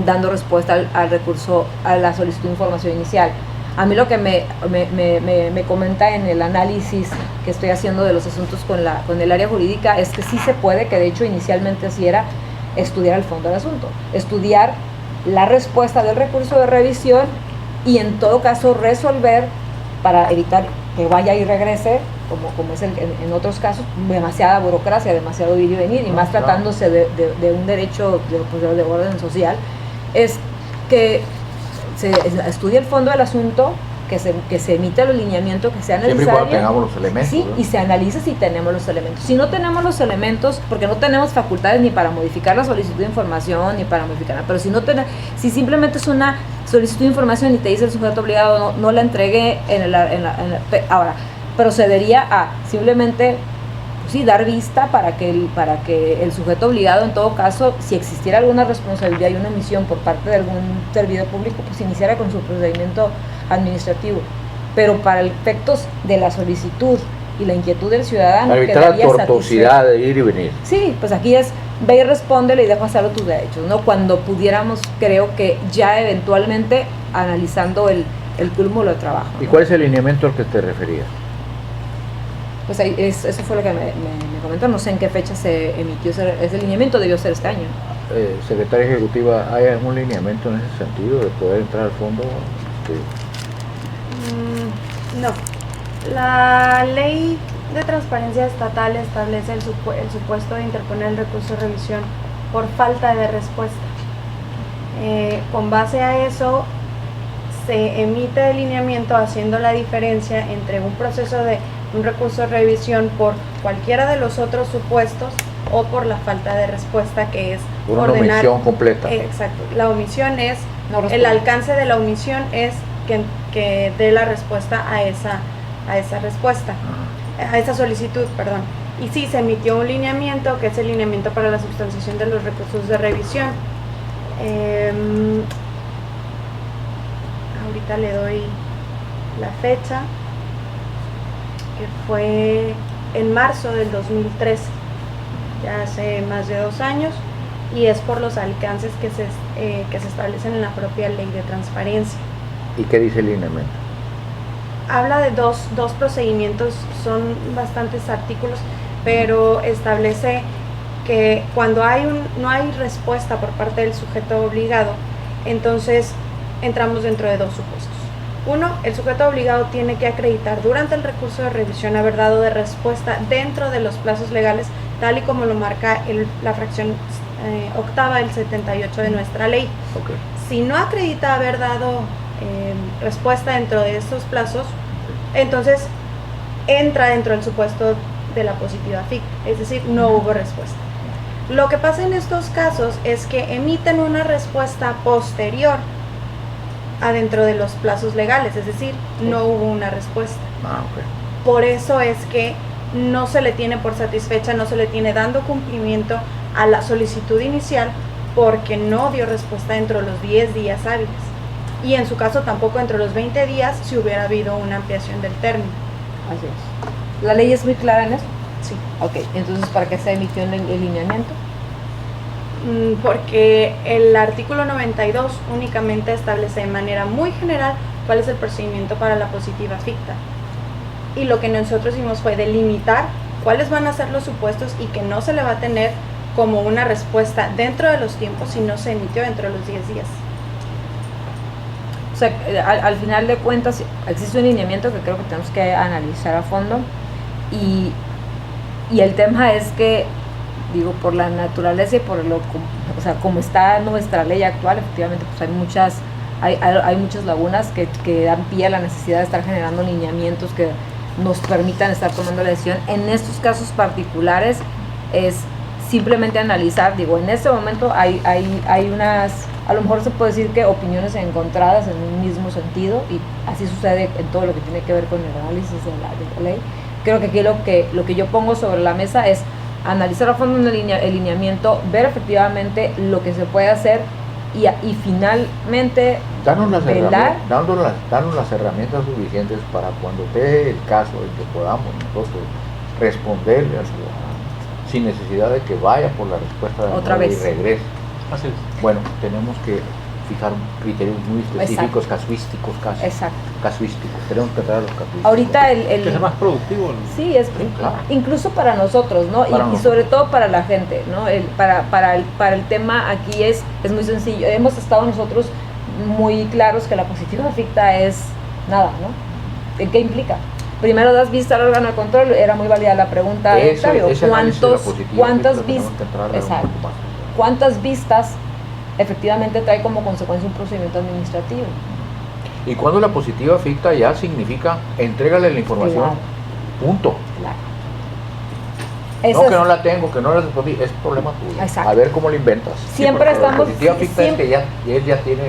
dando respuesta al recurso, a la solicitud de información inicial. A mí lo que me comenta en el análisis que estoy haciendo de los asuntos con el área jurídica es que sí se puede, que de hecho inicialmente así era, estudiar el fondo del asunto, estudiar la respuesta del recurso de revisión y en todo caso resolver para evitar que vaya y regrese, como es en otros casos, demasiada burocracia, demasiado ir y venir, y más tratándose de un derecho de orden social, es que se estudie el fondo del asunto, que se emita el lineamiento que sea necesario. Siempre y cuando tengamos los elementos. Sí, ¿no? Y se analiza si tenemos los elementos. Si no tenemos los elementos, porque no tenemos facultades ni para modificar la solicitud de información, ni para modificarla, pero si simplemente es una solicitud de información y te dice el sujeto obligado, no la entregué ahora, procedería a simplemente sí, dar vista para que el sujeto obligado, en todo caso, si existiera alguna responsabilidad y una omisión por parte de algún servidor público, pues iniciara con su procedimiento administrativo. Pero para efectos de la solicitud y la inquietud del ciudadano, para evitar la tortuosidad de ir y venir. Sí, pues aquí es ve y respóndele y deja hacerlo tus derechos, ¿no? Cuando pudiéramos, creo que ya eventualmente analizando el cúmulo de trabajo, ¿no? ¿Y cuál es el lineamiento al que te referías? Pues ahí eso fue lo que me comentó, no sé en qué fecha se emitió ese lineamiento, debió ser este año. Secretaria Ejecutiva, ¿hay algún lineamiento en ese sentido de poder entrar al fondo? No. La ley de transparencia estatal establece el supuesto de interponer el recurso de revisión por falta de respuesta. Con base a eso, se emite el lineamiento haciendo la diferencia entre un proceso de un recurso de revisión por cualquiera de los otros supuestos o por la falta de respuesta, que es por una omisión completa. Exacto. La omisión es, no el alcance de la omisión es que dé la respuesta a esa respuesta, a esa solicitud, perdón. Y sí, se emitió un lineamiento, que es el lineamiento para la sustanciación de los recursos de revisión. Ahorita le doy la fecha, que fue en marzo del 2013, ya hace más de 2 años, y es por los alcances que se establecen en la propia ley de transparencia. ¿Y qué dice el lineamiento? Habla de dos procedimientos, son bastantes artículos, pero establece que cuando no hay respuesta por parte del sujeto obligado, entonces entramos dentro de dos supuestos. Uno, el sujeto obligado tiene que acreditar durante el recurso de revisión haber dado de respuesta dentro de los plazos legales, tal y como lo marca la fracción octava del 78 de nuestra ley. Ok. Si no acredita haber dado respuesta dentro de estos plazos, entonces entra dentro del supuesto de la positiva ficta, es decir, no hubo respuesta. Lo que pasa en estos casos es que emiten una respuesta posterior adentro de los plazos legales, es decir, no hubo una respuesta. Ah, ok. Por eso es que no se le tiene por satisfecha, no se le tiene dando cumplimiento a la solicitud inicial porque no dio respuesta dentro de los 10 días hábiles. Y en su caso tampoco dentro de los 20 días si hubiera habido una ampliación del término. Así es. ¿La ley es muy clara en eso? Sí. Ok, entonces ¿para qué se emitió el lineamiento? Porque el artículo 92 únicamente establece de manera muy general cuál es el procedimiento para la positiva ficta. Y lo que nosotros hicimos fue delimitar cuáles van a ser los supuestos y que no se le va a tener como una respuesta dentro de los tiempos si no se emitió dentro de los 10 días. O sea, al final de cuentas existe un lineamiento que creo que tenemos que analizar a fondo y el tema es que, digo, por la naturaleza y por o sea, como está nuestra ley actual, efectivamente pues hay muchas lagunas que dan pie a la necesidad de estar generando lineamientos que nos permitan estar tomando la decisión. En estos casos particulares es simplemente analizar, digo, en este momento hay unas, a lo mejor se puede decir que opiniones encontradas en un mismo sentido, y así sucede en todo lo que tiene que ver con el análisis de la ley. Creo que aquí lo que yo pongo sobre la mesa es analizar a fondo el lineamiento, ver efectivamente lo que se puede hacer y finalmente Danos las velar. danos las herramientas suficientes para cuando dé el caso en que podamos nosotros responderle al ciudadano sin necesidad de que vaya por la respuesta de Otra nuevo vez. y regrese. Así es. Bueno, tenemos que fijar criterios muy específicos, casuísticos, Exacto. casuísticos. Tenemos que traer a los casuísticos. Ahorita Que sea más productivo, ¿no? sí, es Sí, claro. incluso para nosotros, ¿no? Para Y sobre todo para la gente, ¿no? Para el tema aquí es muy sencillo. Hemos estado nosotros muy claros que la positiva ficta es nada, ¿no? ¿Qué implica? Primero das vista al órgano de control, era muy válida la pregunta de Octavio. ¿Cuántas vistas efectivamente trae como consecuencia un procedimiento administrativo? Y cuando la positiva ficta ya significa entrégale la información, Claro. punto. Claro. No, que no la tengo, que no la respondí, es problema tuyo. Exacto. A ver cómo lo inventas. Siempre porque estamos- La positiva ficta siempre- es que él ya tiene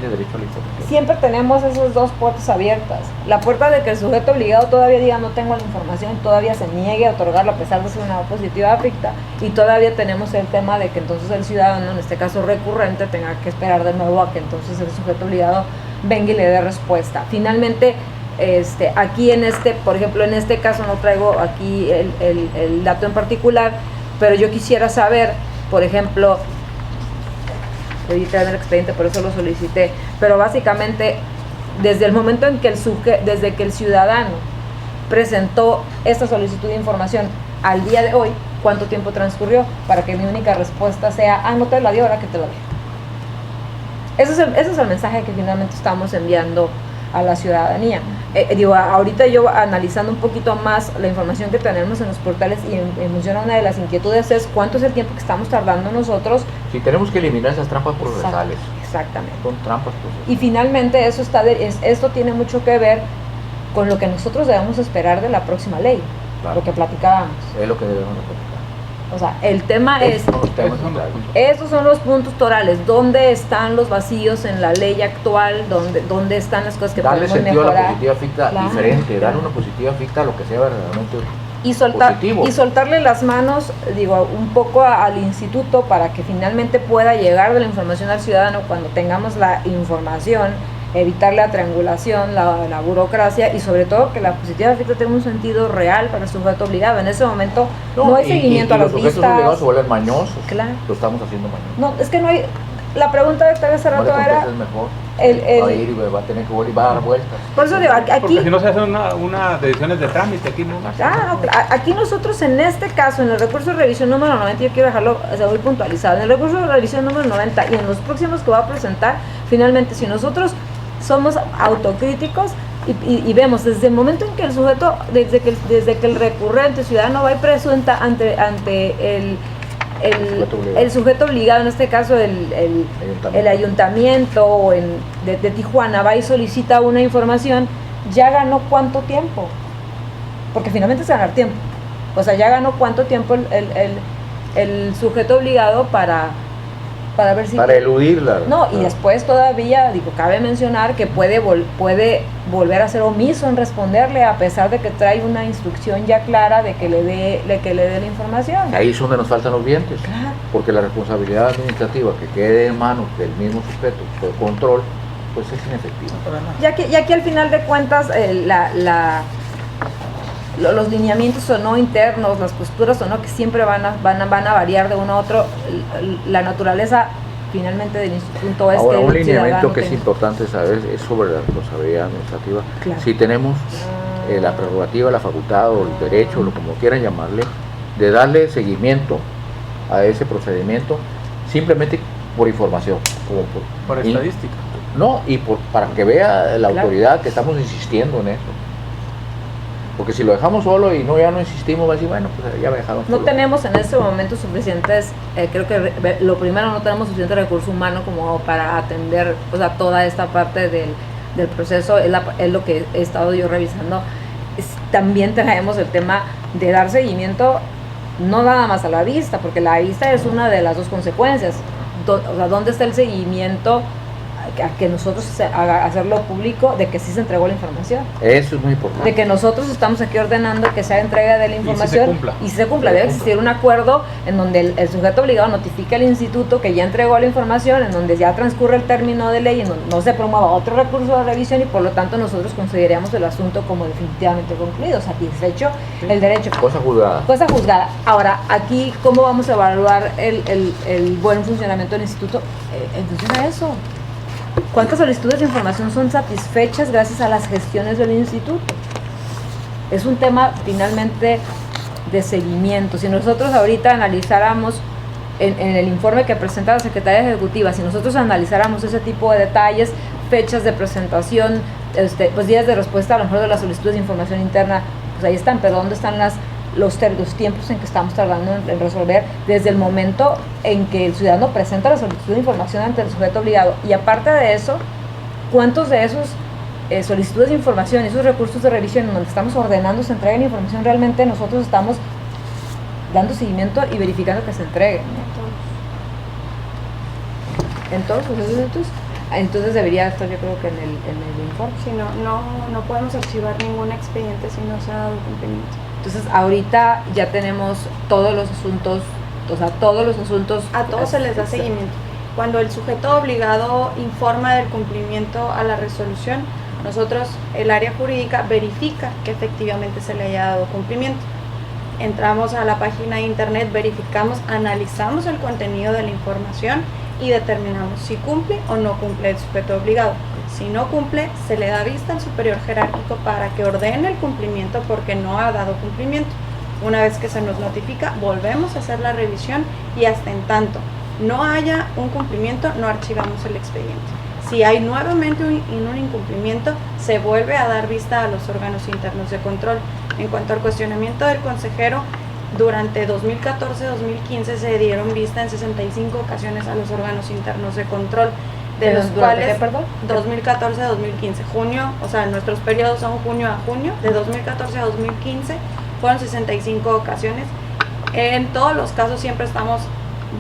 derecho a la información. Siempre tenemos esas dos puertas abiertas. La puerta de que el sujeto obligado todavía diga no tengo la información, todavía se niegue a otorgarla a pesar de ser una positiva ficta, y todavía tenemos el tema de que entonces el ciudadano, en este caso recurrente, tenga que esperar de nuevo a que entonces el sujeto obligado venga y le dé respuesta. Finalmente, aquí por ejemplo, en este caso no traigo aquí el dato en particular, pero yo quisiera saber, por ejemplo, pedí traer el expediente, por eso lo solicité, pero básicamente desde el momento en que desde que el ciudadano presentó esta solicitud de información al día de hoy, ¿cuánto tiempo transcurrió para que mi única respuesta sea, no te la di, ahora que te la doy? Ese es el mensaje que finalmente estamos enviando a la ciudadanía. Ahorita yo analizando un poquito más la información que tenemos en los portales y en función a una de las inquietudes es cuánto es el tiempo que estamos tardando nosotros. Si tenemos que eliminar esas trampas procesales, Exactamente. son trampas procesales. Y finalmente esto tiene mucho que ver con lo que nosotros debemos esperar de la próxima ley, Claro. lo que platicábamos. Es lo que debemos de platicar. O sea, el tema es, Esos son los temas centrales. esos son los puntos torales, ¿dónde están los vacíos en la ley actual? ¿Dónde están las cosas que Darle podemos sentido a la mejorar? positiva ficta Claro, diferente, claro. darle una positiva ficta a lo que sea verdaderamente Y soltarle las manos, un poco al instituto para que finalmente pueda llegar de la información al ciudadano cuando tengamos la información, evitar la triangulación, la burocracia y sobre todo que la positiva ficta tenga un sentido real para el sujeto obligado. En ese momento no hay seguimiento a las los sujetos vistas. obligados se vuelven mañosos. Claro. Lo estamos haciendo mañosos. No, es que no hay. La pregunta de esta vez hace No le rato era. contestes mejor. Va a ir y va a tener que volver, va a dar vueltas. Por eso digo, aquí... Porque si no se hacen una decisiones de trámite aquí no más. Aquí nosotros en este caso, en el recurso de revisión número 90, yo quiero dejarlo muy puntualizado, en el recurso de revisión número 90 y en los próximos que va a presentar, finalmente, si nosotros somos autocríticos y vemos desde el momento en que el sujeto, desde que el recurrente ciudadano va y presenta ante el sujeto obligado, en este caso el ayuntamiento de Tijuana, va y solicita una información, ya ganó cuánto tiempo, porque finalmente es ganar tiempo, o sea, ya ganó cuánto tiempo el sujeto obligado para ver si... Para eludirla. No, y después todavía, cabe mencionar que puede volver a ser omiso en responderle a pesar de que trae una instrucción ya clara de que le dé la información. Ahí es donde nos faltan los dientes, Claro. porque la responsabilidad administrativa que quede en manos del mismo sujeto de control, pues es inefectiva. Ya que al final de cuentas los lineamientos o no internos, las posturas o no, que siempre van a variar de uno a otro, la naturaleza finalmente del instituto es ahora, que un lineamiento que es tenga... importante saber es sobre la responsabilidad administrativa. Claro. Si tenemos la prerrogativa, la facultad o el derecho, como quieran llamarle, de darle seguimiento a ese procedimiento simplemente por información, como Por estadística. para que vea la Claro. autoridad que estamos insistiendo en eso. Porque si lo dejamos solo y ya no insistimos, va a decir, bueno, pues ya me dejaron No solo. tenemos en este momento suficientes, creo que lo primero, no tenemos suficiente recurso humano como para atender, o sea, toda esta parte del proceso, es lo que he estado yo revisando. También traemos el tema de dar seguimiento, no nada más a la vista, porque la vista es una de las dos consecuencias. O sea, ¿dónde está el seguimiento a que nosotros hacerlo público de que sí se entregó la información? Eso es muy importante. De que nosotros estamos aquí ordenando que se haga entrega de la información y se cumpla. Debe existir un acuerdo en donde el sujeto obligado notifique al instituto que ya entregó la información, en donde ya transcurre el término de ley, en donde no se promueva otro recurso de revisión y por lo tanto nosotros consideramos el asunto como definitivamente concluido, satisfecho el derecho. Cosa juzgada. Ahora, aquí, ¿cómo vamos a evaluar el buen funcionamiento del instituto? En función a eso. ¿Cuántas solicitudes de información son satisfechas gracias a las gestiones del instituto? Es un tema finalmente de seguimiento. Si nosotros ahorita analizáramos en el informe que presenta la Secretaría Ejecutiva, si nosotros analizáramos ese tipo de detalles, fechas de presentación, pues días de respuesta a lo mejor de las solicitudes de información interna, pues ahí están, pero ¿dónde están los tiempos en que estamos tardando en resolver desde el momento en que el ciudadano presenta la solicitud de información ante el sujeto obligado? Y aparte de eso, ¿cuántos de esos solicitudes de información, esos recursos de revisión en donde estamos ordenando se entreguen información, realmente nosotros estamos dando seguimiento y verificando que se entreguen? En todos los procesos. Entonces debería estar, yo creo que en el informe. Sí, no podemos archivar ningún expediente si no se ha dado cumplimiento. Entonces ahorita ya tenemos todos los asuntos, a todos se les da seguimiento. Cuando el sujeto obligado informa del cumplimiento a la resolución, nosotros, el área jurídica, verifica que efectivamente se le haya dado cumplimiento. Entramos a la página de internet, verificamos, analizamos el contenido de la información y determinamos si cumple o no cumple el sujeto obligado. Si no cumple, se le da vista al superior jerárquico para que ordene el cumplimiento porque no ha dado cumplimiento. Una vez que se nos notifica, volvemos a hacer la revisión y hasta en tanto no haya un cumplimiento, no archivamos el expediente. Si hay nuevamente un incumplimiento, se vuelve a dar vista a los órganos internos de control. En cuanto al cuestionamiento del consejero, durante 2014-2015 se dieron vista en 65 ocasiones a los órganos internos de control, de los cuales 2014-2015, junio, o sea, nuestros periodos son junio a junio, de 2014 a 2015 fueron 65 ocasiones. En todos los casos siempre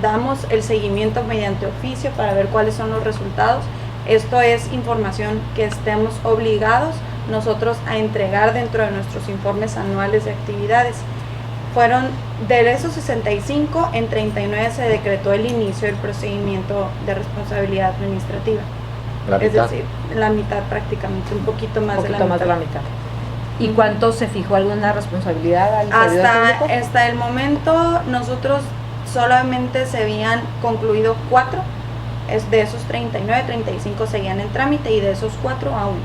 damos el seguimiento mediante oficio para ver cuáles son los resultados. Esto es información que estemos obligados nosotros a entregar dentro de nuestros informes anuales de actividades. Fueron de esos 65, en 39 se decretó el inicio del procedimiento de responsabilidad administrativa. Es decir, la mitad prácticamente, un poquito más de la mitad. ¿Y cuánto se fijó alguna responsabilidad al servidor público? Hasta el momento nosotros solamente se habían concluido 4 de esos 39, 35 seguían en trámite y de esos 4 aún.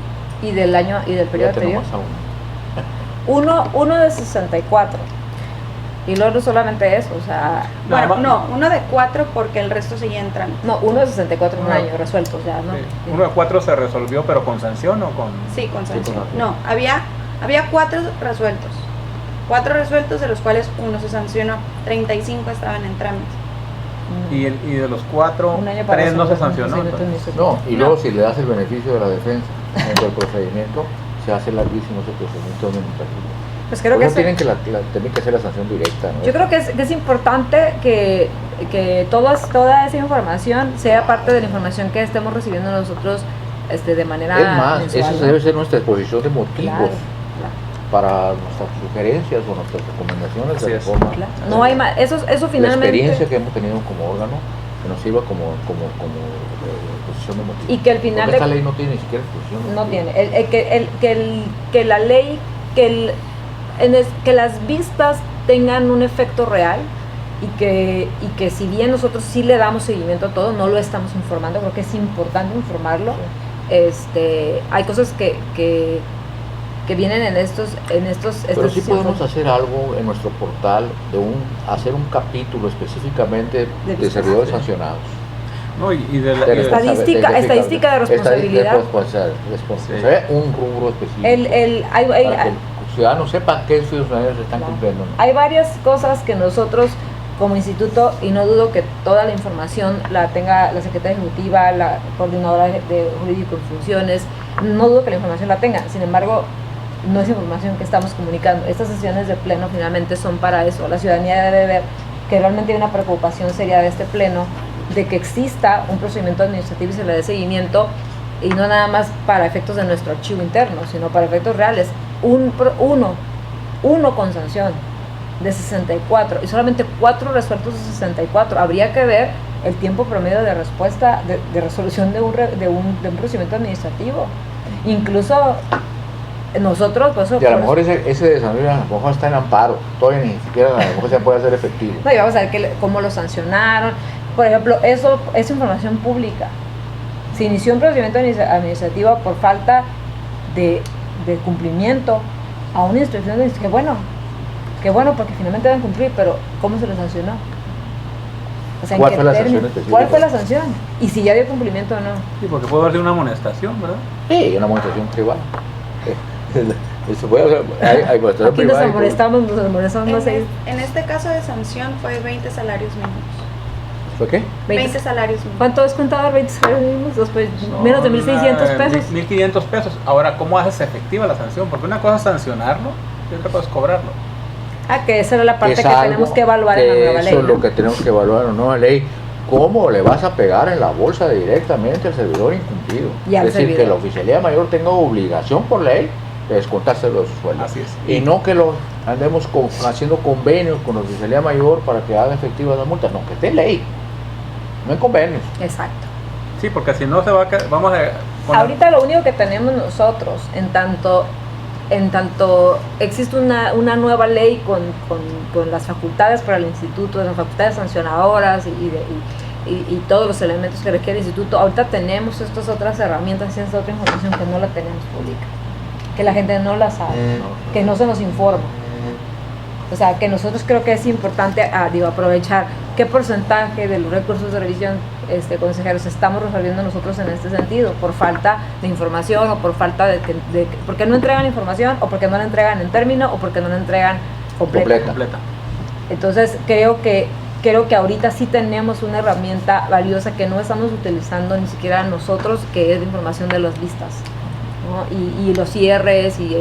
Y del año y del periodo Fíjate anterior. nomás a uno. Uno de 64. Y luego no solamente eso, o sea, Bueno, más. no, uno de 4 porque el resto seguía en trámite. no, uno de 64 en un No. año resueltos ya, ¿no? Sí. Uno de 4 se resolvió, pero con sanción o con... Sí, con sanción. sanción. No, había 4 resueltos. 4 resueltos, de los cuales uno se sancionó. 35 estaban en trámite. Y de los 4, Un año para 3 no se resolver, sancionó. sí, no entonces. tenía No, y No. luego si le das el beneficio de la defensa dentro del procedimiento, se hace larguísimo ese procedimiento administrativo. Pues creo Por que eso es- tienen que hacer la sanción directa, ¿no? yo creo que es importante que toda esa información sea parte de la información que estemos recibiendo nosotros de manera Es más, mensual, esa ¿no? debe ser nuestra exposición de motivos Claro, claro, para nuestras sugerencias o nuestras recomendaciones Así de es. reforma. claro. No hay más, eso La finalmente, experiencia que hemos tenido como órgano que nos sirva como exposición de motivos. y que al final Porque de- esta ley no tiene ni siquiera exposición de no motivos. tiene, que la ley, que las vistas tengan un efecto real y que si bien nosotros sí le damos seguimiento a todo, no lo estamos informando, creo que es importante informarlo. Hay cosas que vienen en estos Pero sí podemos hacer algo en nuestro portal hacer un capítulo específicamente De de servidores sí. sancionados. No, y de la... De y de- Estadística de responsabilidad. Responsabilidad, un rubro específico. Hay para que el ciudadano sepa qué funcionarios están Claro. cumpliendo. ¿no? Hay varias cosas que nosotros como instituto, y no dudo que toda la información la tenga la secretaria ejecutiva, la coordinadora de jurídico en funciones, no dudo que la información la tenga, sin embargo, no es información que estamos comunicando. Estas sesiones de pleno finalmente son para eso. La ciudadanía debe ver que realmente hay una preocupación seria de este pleno, de que exista un procedimiento administrativo y se le dé seguimiento, y no nada más para efectos de nuestro archivo interno, sino para efectos reales. Uno con sanción de 64 y solamente 4 resueltos de 64. Habría que ver el tiempo promedio de respuesta, de resolución de un procedimiento administrativo. Incluso nosotros, pues, Y a lo mejor ese desarrollo a lo mejor está en amparo, todavía ni siquiera a lo mejor se puede hacer efectivo. no, y vamos a ver cómo lo sancionaron. Por ejemplo, eso es información pública. Se inició un procedimiento administrativo por falta de cumplimiento a una instrucción de que bueno, porque finalmente deben cumplir, pero ¿cómo se lo sancionó? O sea, ¿en ¿Cuál qué fue la término? sanción específica? ¿Cuál fue la sanción? Y si ya dio cumplimiento o no. Sí, porque puede haber una amonestación, ¿verdad? Sí, una amonestación privada. Eso puede hacer, hay amonestación Aquí nos privada y amonestamos no sé. En este caso de sanción fue 20 salarios mínimos. ¿Fue qué? 20 salarios mínimos. ¿Cuánto es contado 20 salarios mínimos? Después, menos de 1.600 pesos. 1.500 pesos. Ahora, ¿cómo haces efectiva la sanción? Porque una cosa es sancionarlo y otra cosa es cobrarlo. Ah, que esa era la parte Es que algo tenemos que evaluar en la nueva ley. Eso es ¿no? lo que tenemos que evaluar en la nueva ley. ¿Cómo le vas a pegar en la bolsa directamente al servidor incumplido? Y al es decir, servidor. que la oficialía mayor tenga obligación por ley de descontárselo de su sueldo. Así es. Y no que lo andemos haciendo convenios con la oficialía mayor para que haga efectivas las multas. No, que esté en ley, no en convenios. Exacto. Sí, porque si no se va a... Vamos a... Ahorita lo único que tenemos nosotros, en tanto existe una nueva ley con las facultades para el instituto, las facultades sancionadoras y todos los elementos que requiere el instituto, ahorita tenemos estas otras herramientas y esta otra información que no la tenemos pública, que la gente no la sabe, que no se nos informa. O sea, que nosotros creo que es importante aprovechar qué porcentaje de los recursos de revisión, consejeros, estamos resolviendo nosotros en este sentido, por falta de información o por falta porque no entregan información o porque no la entregan en término o porque no la entregan completa. Completa. Entonces creo que ahorita sí tenemos una herramienta valiosa que no estamos utilizando ni siquiera nosotros, que es la información de las vistas, ¿no? y los IRs y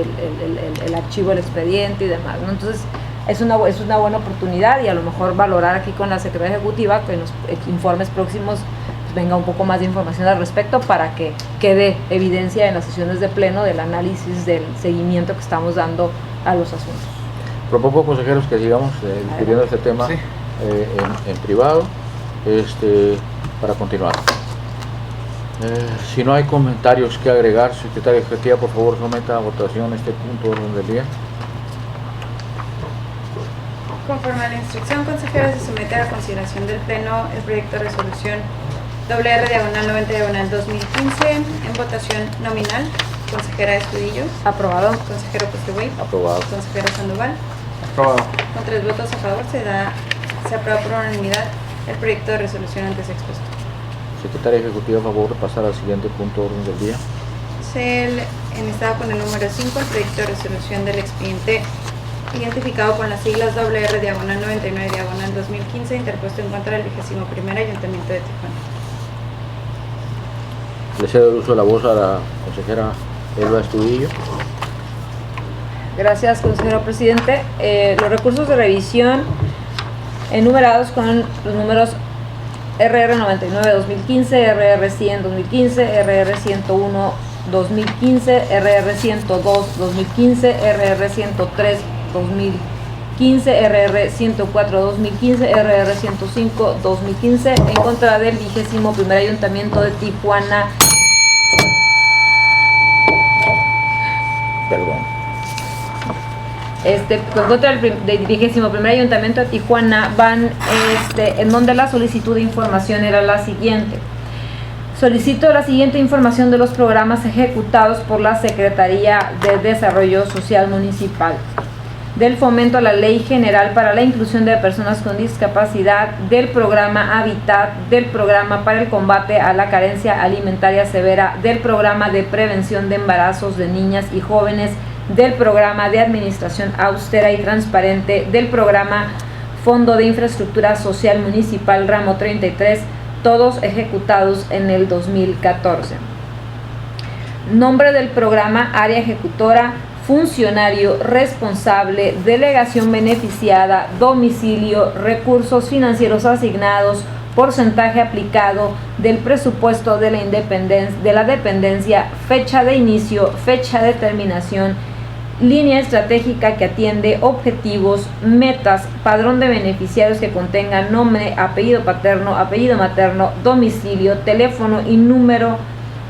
el archivo del expediente y demás, ¿no? Entonces es una buena oportunidad, y a lo mejor valorar aquí con la Secretaría Ejecutiva que en los informes próximos pues, venga un poco más de información al respecto, para que quede evidencia en las sesiones de pleno del análisis del seguimiento que estamos dando a los asuntos. Propongo, consejeros, que sigamos discutiendo este tema Sí. en privado para continuar. Si no hay comentarios que agregar, secretaria ejecutiva, por favor, someta a votación este punto de orden del día. Conforme a la instrucción, consejero, se somete a la consideración del Pleno el proyecto de resolución R diagonal 90 diagonal 2015 en votación nominal. Consejera Estudillo. Aprobado. Consejero Postlewaite. Aprobado. Consejero Sandoval. Aprobado. Con 3 votos a favor se aprueba por unanimidad el proyecto de resolución antes expuesto. Secretaria Ejecutiva, a favor de pasar al siguiente punto de orden del día. Se enlistado con el número 5 el proyecto de resolución del expediente identificado con las siglas R diagonal 99 diagonal 2015 interpuesto en contra del 21º Ayuntamiento de Tijuana. Le cedo el uso de la voz a la consejera Elba Estudillo. Gracias, consejero presidente. Los recursos de revisión enumerados con los números RR99 2015, RR100 2015, RR101 2015, RR102 2015, RR103 2015, RR104 2015, RR105 2015 en contra del 21º Ayuntamiento de Tijuana. Perdón. En contra del 21º Ayuntamiento de Tijuana van en donde la solicitud de información era la siguiente. Solicito la siguiente información de los programas ejecutados por la Secretaría de Desarrollo Social Municipal, del fomento a la Ley General para la Inclusión de Personas con Discapacidad, del programa Habitat, del programa para el combate a la carencia alimentaria severa, del programa de prevención de embarazos de niñas y jóvenes, del programa de administración austera y transparente, del programa Fondo de Infraestructura Social Municipal Ramo 33, todos ejecutados en el 2014. Nombre del programa, área ejecutora, funcionario responsable, delegación beneficiada, domicilio, recursos financieros asignados, porcentaje aplicado del presupuesto de la dependencia, fecha de inicio, fecha de terminación, línea estratégica que atiende, objetivos, metas, padrón de beneficiarios que contengan nombre, apellido paterno, apellido materno, domicilio, teléfono y número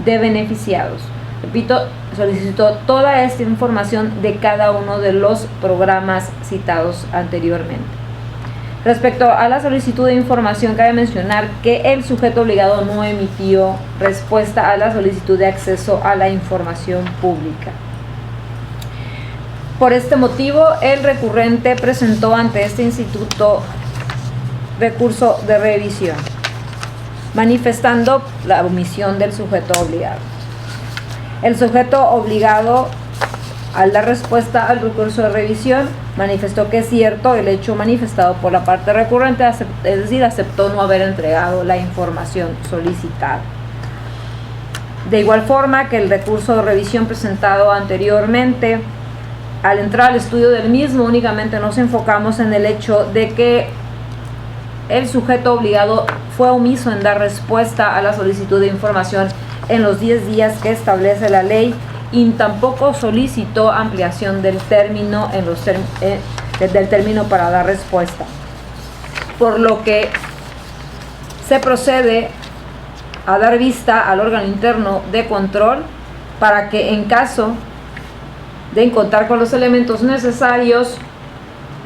de beneficiados. Repito, solicito toda esta información de cada uno de los programas citados anteriormente. Respecto a la solicitud de información, cabe mencionar que el sujeto obligado no emitió respuesta a la solicitud de acceso a la información pública. Por este motivo, el recurrente presentó ante este instituto recurso de revisión, manifestando la omisión del sujeto obligado. El sujeto obligado, al dar respuesta al recurso de revisión, manifestó que es cierto el hecho manifestado por la parte recurrente, es decir, aceptó no haber entregado la información solicitada. De igual forma que el recurso de revisión presentado anteriormente, al entrar al estudio del mismo, únicamente nos enfocamos en el hecho de que el sujeto obligado fue omiso en dar respuesta a la solicitud de información en los 10 días que establece la ley y tampoco solicitó ampliación del término del término para dar respuesta, por lo que se procede a dar vista al órgano interno de control para que, en caso de contar con los elementos necesarios,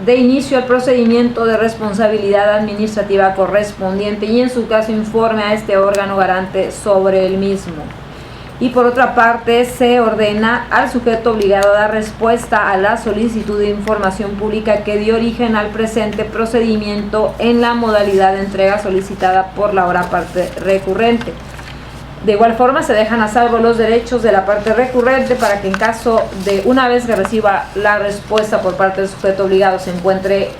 de inicio al procedimiento de responsabilidad administrativa correspondiente y en su caso informe a este órgano garante sobre el mismo. Y por otra parte, se ordena al sujeto obligado a dar respuesta a la solicitud de información pública que dio origen al presente procedimiento en la modalidad de entrega solicitada por la otra parte recurrente. De igual forma, se dejan a salvo los derechos de la parte recurrente para que, en caso de, una vez que reciba la respuesta por parte del sujeto obligado, se encuentre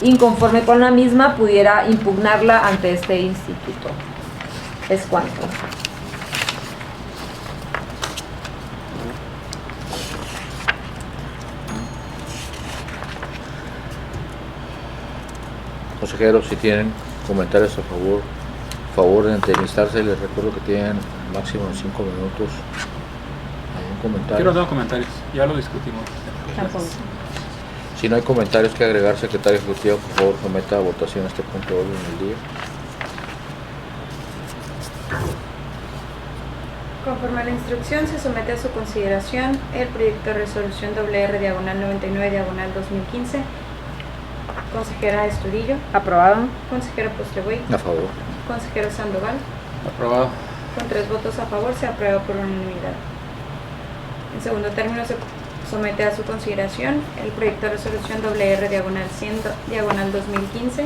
inconforme con la misma, pudiera impugnarla ante este instituto. Es cuanto. Consejeros, si tienen comentarios a favor de entrevistarse, les recuerdo que tienen máximo 5 minutos. ¿Algún comentario? Yo no tengo comentarios, ya lo discutimos. Tampoco. Si no hay comentarios que agregar, secretario ejecutivo, por favor, someta a votación este punto de orden del día. Conforme a la instrucción, se somete a su consideración el proyecto de resolución R diagonal 99 diagonal 2015. Consejera Estudillo. Aprobado. Consejero Postlewaite. A favor. Consejero Sandoval. Aprobado. Con 3 votos a favor, se aprueba por unanimidad. En segundo término, se somete a su consideración el proyecto de resolución WR/100/2015.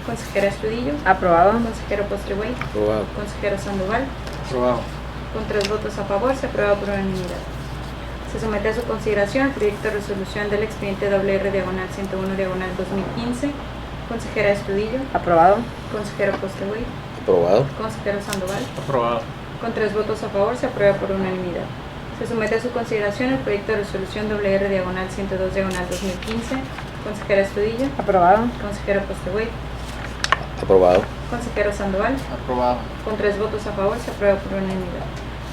Consejera Estudillo. Aprobado. Consejero Postlegüey. Aprobado. Consejero Sandoval. Aprobado. Con 3 votos a favor, se aprueba por unanimidad. Se somete a su consideración el proyecto de resolución del expediente WR/101/2015. Consejera Estudillo. Aprobado. Consejero Postlegüey. Aprobado. Consejero Sandoval. Aprobado. Con 3 votos a favor, se aprueba por unanimidad. Se somete a su consideración el proyecto de resolución WR/102/2015. Consejera Estudillo. Aprobado. Consejero Postlegüey. Aprobado. Consejero Sandoval. Aprobado. Con 3 votos a favor, se aprueba por unanimidad.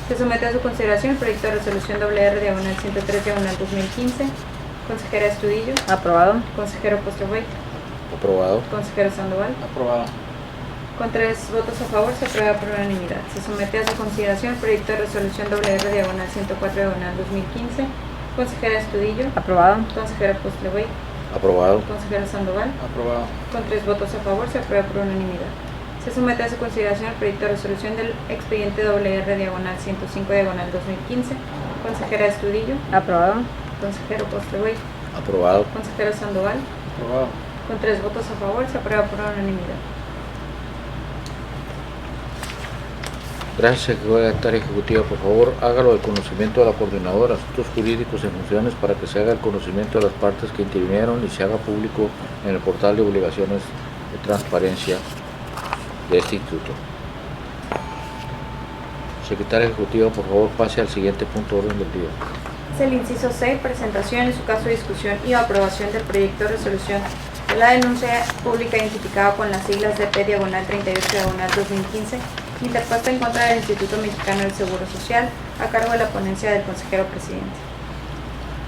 Se somete a su consideración el proyecto de resolución WR/103/2015. Consejera Estudillo. Aprobado. Consejero Postlegüey. Aprobado. Consejero Sandoval. Aprobado. Con 3 votos a favor, se aprueba por unanimidad. Se somete a su consideración el proyecto de resolución WR/104/2015. Consejera Estudillo. Aprobado. Consejero Postlegüey. Aprobado. Consejero Sandoval. Aprobado. Con 3 votos a favor, se aprueba por unanimidad. Se somete a su consideración el proyecto de resolución del expediente WR/105/2015. Consejera Estudillo. Aprobado. Consejero Postlegüey. Aprobado. Consejero Sandoval. Aprobado. Con 3 votos a favor, se aprueba por unanimidad. Gracias, secretaria ejecutiva. Por favor, hágalo de conocimiento de la coordinadora de asuntos jurídicos en funciones para que se haga el conocimiento de las partes que intervinieron y se haga público en el portal de obligaciones de transparencia de este instituto. Secretaria ejecutiva, por favor, pase al siguiente punto de orden del día. Es el inciso C, presentación en su caso de discusión y aprobación del proyecto de resolución de la denuncia pública identificada con las siglas de P/38/2015, interpuesta en contra del Instituto Mexicano del Seguro Social, a cargo de la ponencia del consejero presidente.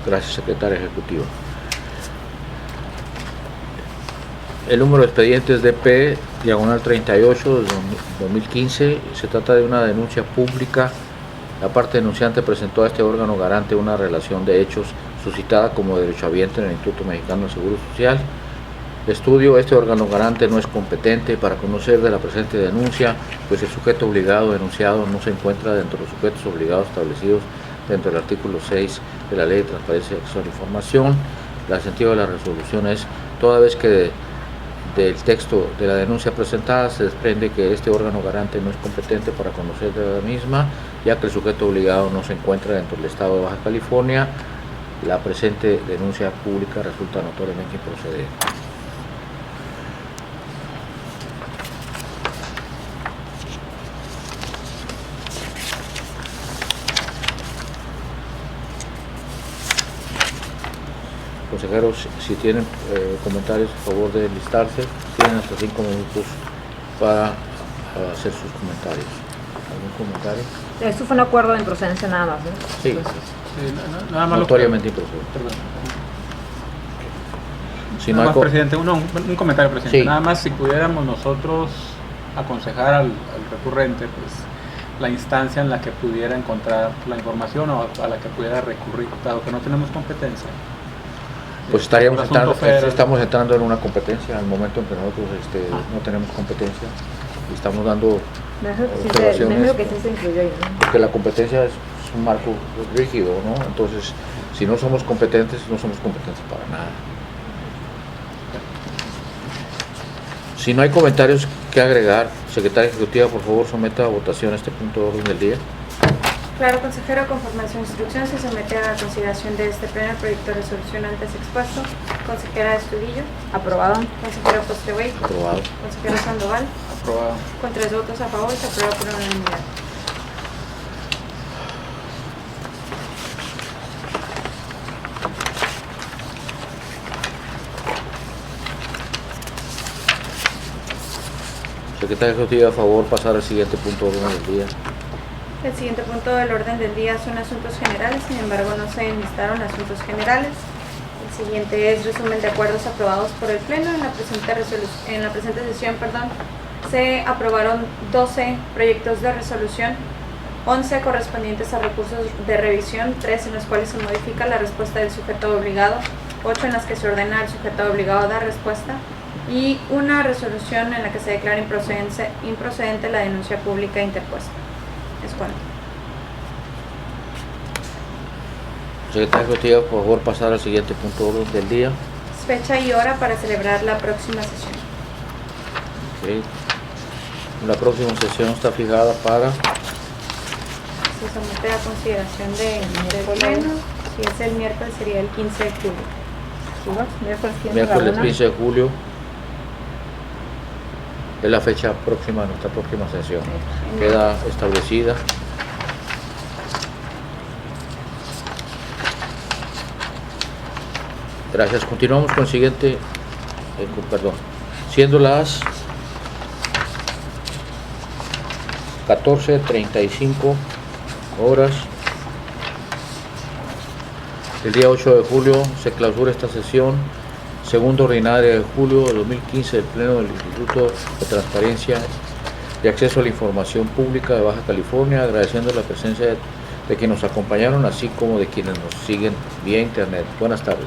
Gracias, secretaria ejecutiva. El número de expedientes de P/38/2015 se trata de una denuncia pública. La parte denunciante presentó a este órgano garante una relación de hechos suscitada como derechohabiente en el Instituto Mexicano del Seguro Social. Estudio, este órgano garante no es competente para conocer de la presente denuncia, pues el sujeto obligado denunciado no se encuentra dentro de los sujetos obligados establecidos dentro del artículo 6 de la Ley de Transparencia y Acceso a la Información. El sentido de la resolución es, toda vez que del texto de la denuncia presentada se desprende que este órgano garante no es competente para conocer de la misma, ya que el sujeto obligado no se encuentra dentro del Estado de Baja California, la presente denuncia pública resulta notoriamente improcedente. Consejeros, si tienen comentarios, a favor de listarse. Tienen hasta 5 minutos para hacer sus comentarios. ¿Algún comentario? Esto fue un acuerdo de improcedencia nada más, ¿no? Sí, Sí, nada más notoriamente improcedente. Perdón. Si Nada no hay más, presidente, un comentario, presidente. Sí. Nada más, si pudiéramos nosotros aconsejar al recurrente, pues la instancia en la que pudiera encontrar la información o a la que pudiera recurrir, dado que no tenemos competencia. pues estaríamos Un asunto federal. estamos entrando en una competencia al momento en que nosotros no tenemos competencia y estamos dando Mejor observaciones, que sí se incluyó ahí, ¿no? porque la competencia es un marco rígido, ¿no? Entonces, si no somos competentes, no somos competentes para nada. Si no hay comentarios que agregar, secretaria ejecutiva, por favor, someta a votación este punto de orden del día. Claro, consejero, conforme a su instrucción, se somete a la consideración de este pleno el proyecto de resolución antes expuesto. Consejera Estudillo. Aprobado. Consejero Postlegüey. Aprobado. Consejero Sandoval. Aprobado. Con 3 votos a favor, se aprueba por unanimidad. Secretaria ejecutiva, a favor, pasar al siguiente punto de orden del día. El siguiente punto del orden del día son asuntos generales, sin embargo no se enlistaron asuntos generales. El siguiente es resumen de acuerdos aprobados por el Pleno. En la presente sesión, se aprobaron 12 proyectos de resolución, 11 correspondientes a recursos de revisión, 3 en los cuales se modifica la respuesta del sujeto obligado, 8 en las que se ordena al sujeto obligado a dar respuesta, Y una resolución en la que se declara improcedente la denuncia pública interpuesta. Es cuanto. Secretario Ejecutivo, por favor, pasar al siguiente punto de orden del día. Fecha y hora para celebrar la próxima sesión. Ok. La próxima sesión está fijada para Se somete a consideración del pleno. Si es el miércoles, sería el 15 de julio. miércoles 15 de julio. Es la fecha próxima de nuestra próxima sesión. Queda establecida. Gracias. Continuamos con el siguiente, siendo las 14:35 horas. El día 8 de julio se clausura esta sesión, segunda ordinaria de julio de 2015 del Pleno del Instituto de Transparencia y Acceso a la Información Pública de Baja California, agradeciendo la presencia de quienes nos acompañaron, así como de quienes nos siguen vía internet. Buenas tardes.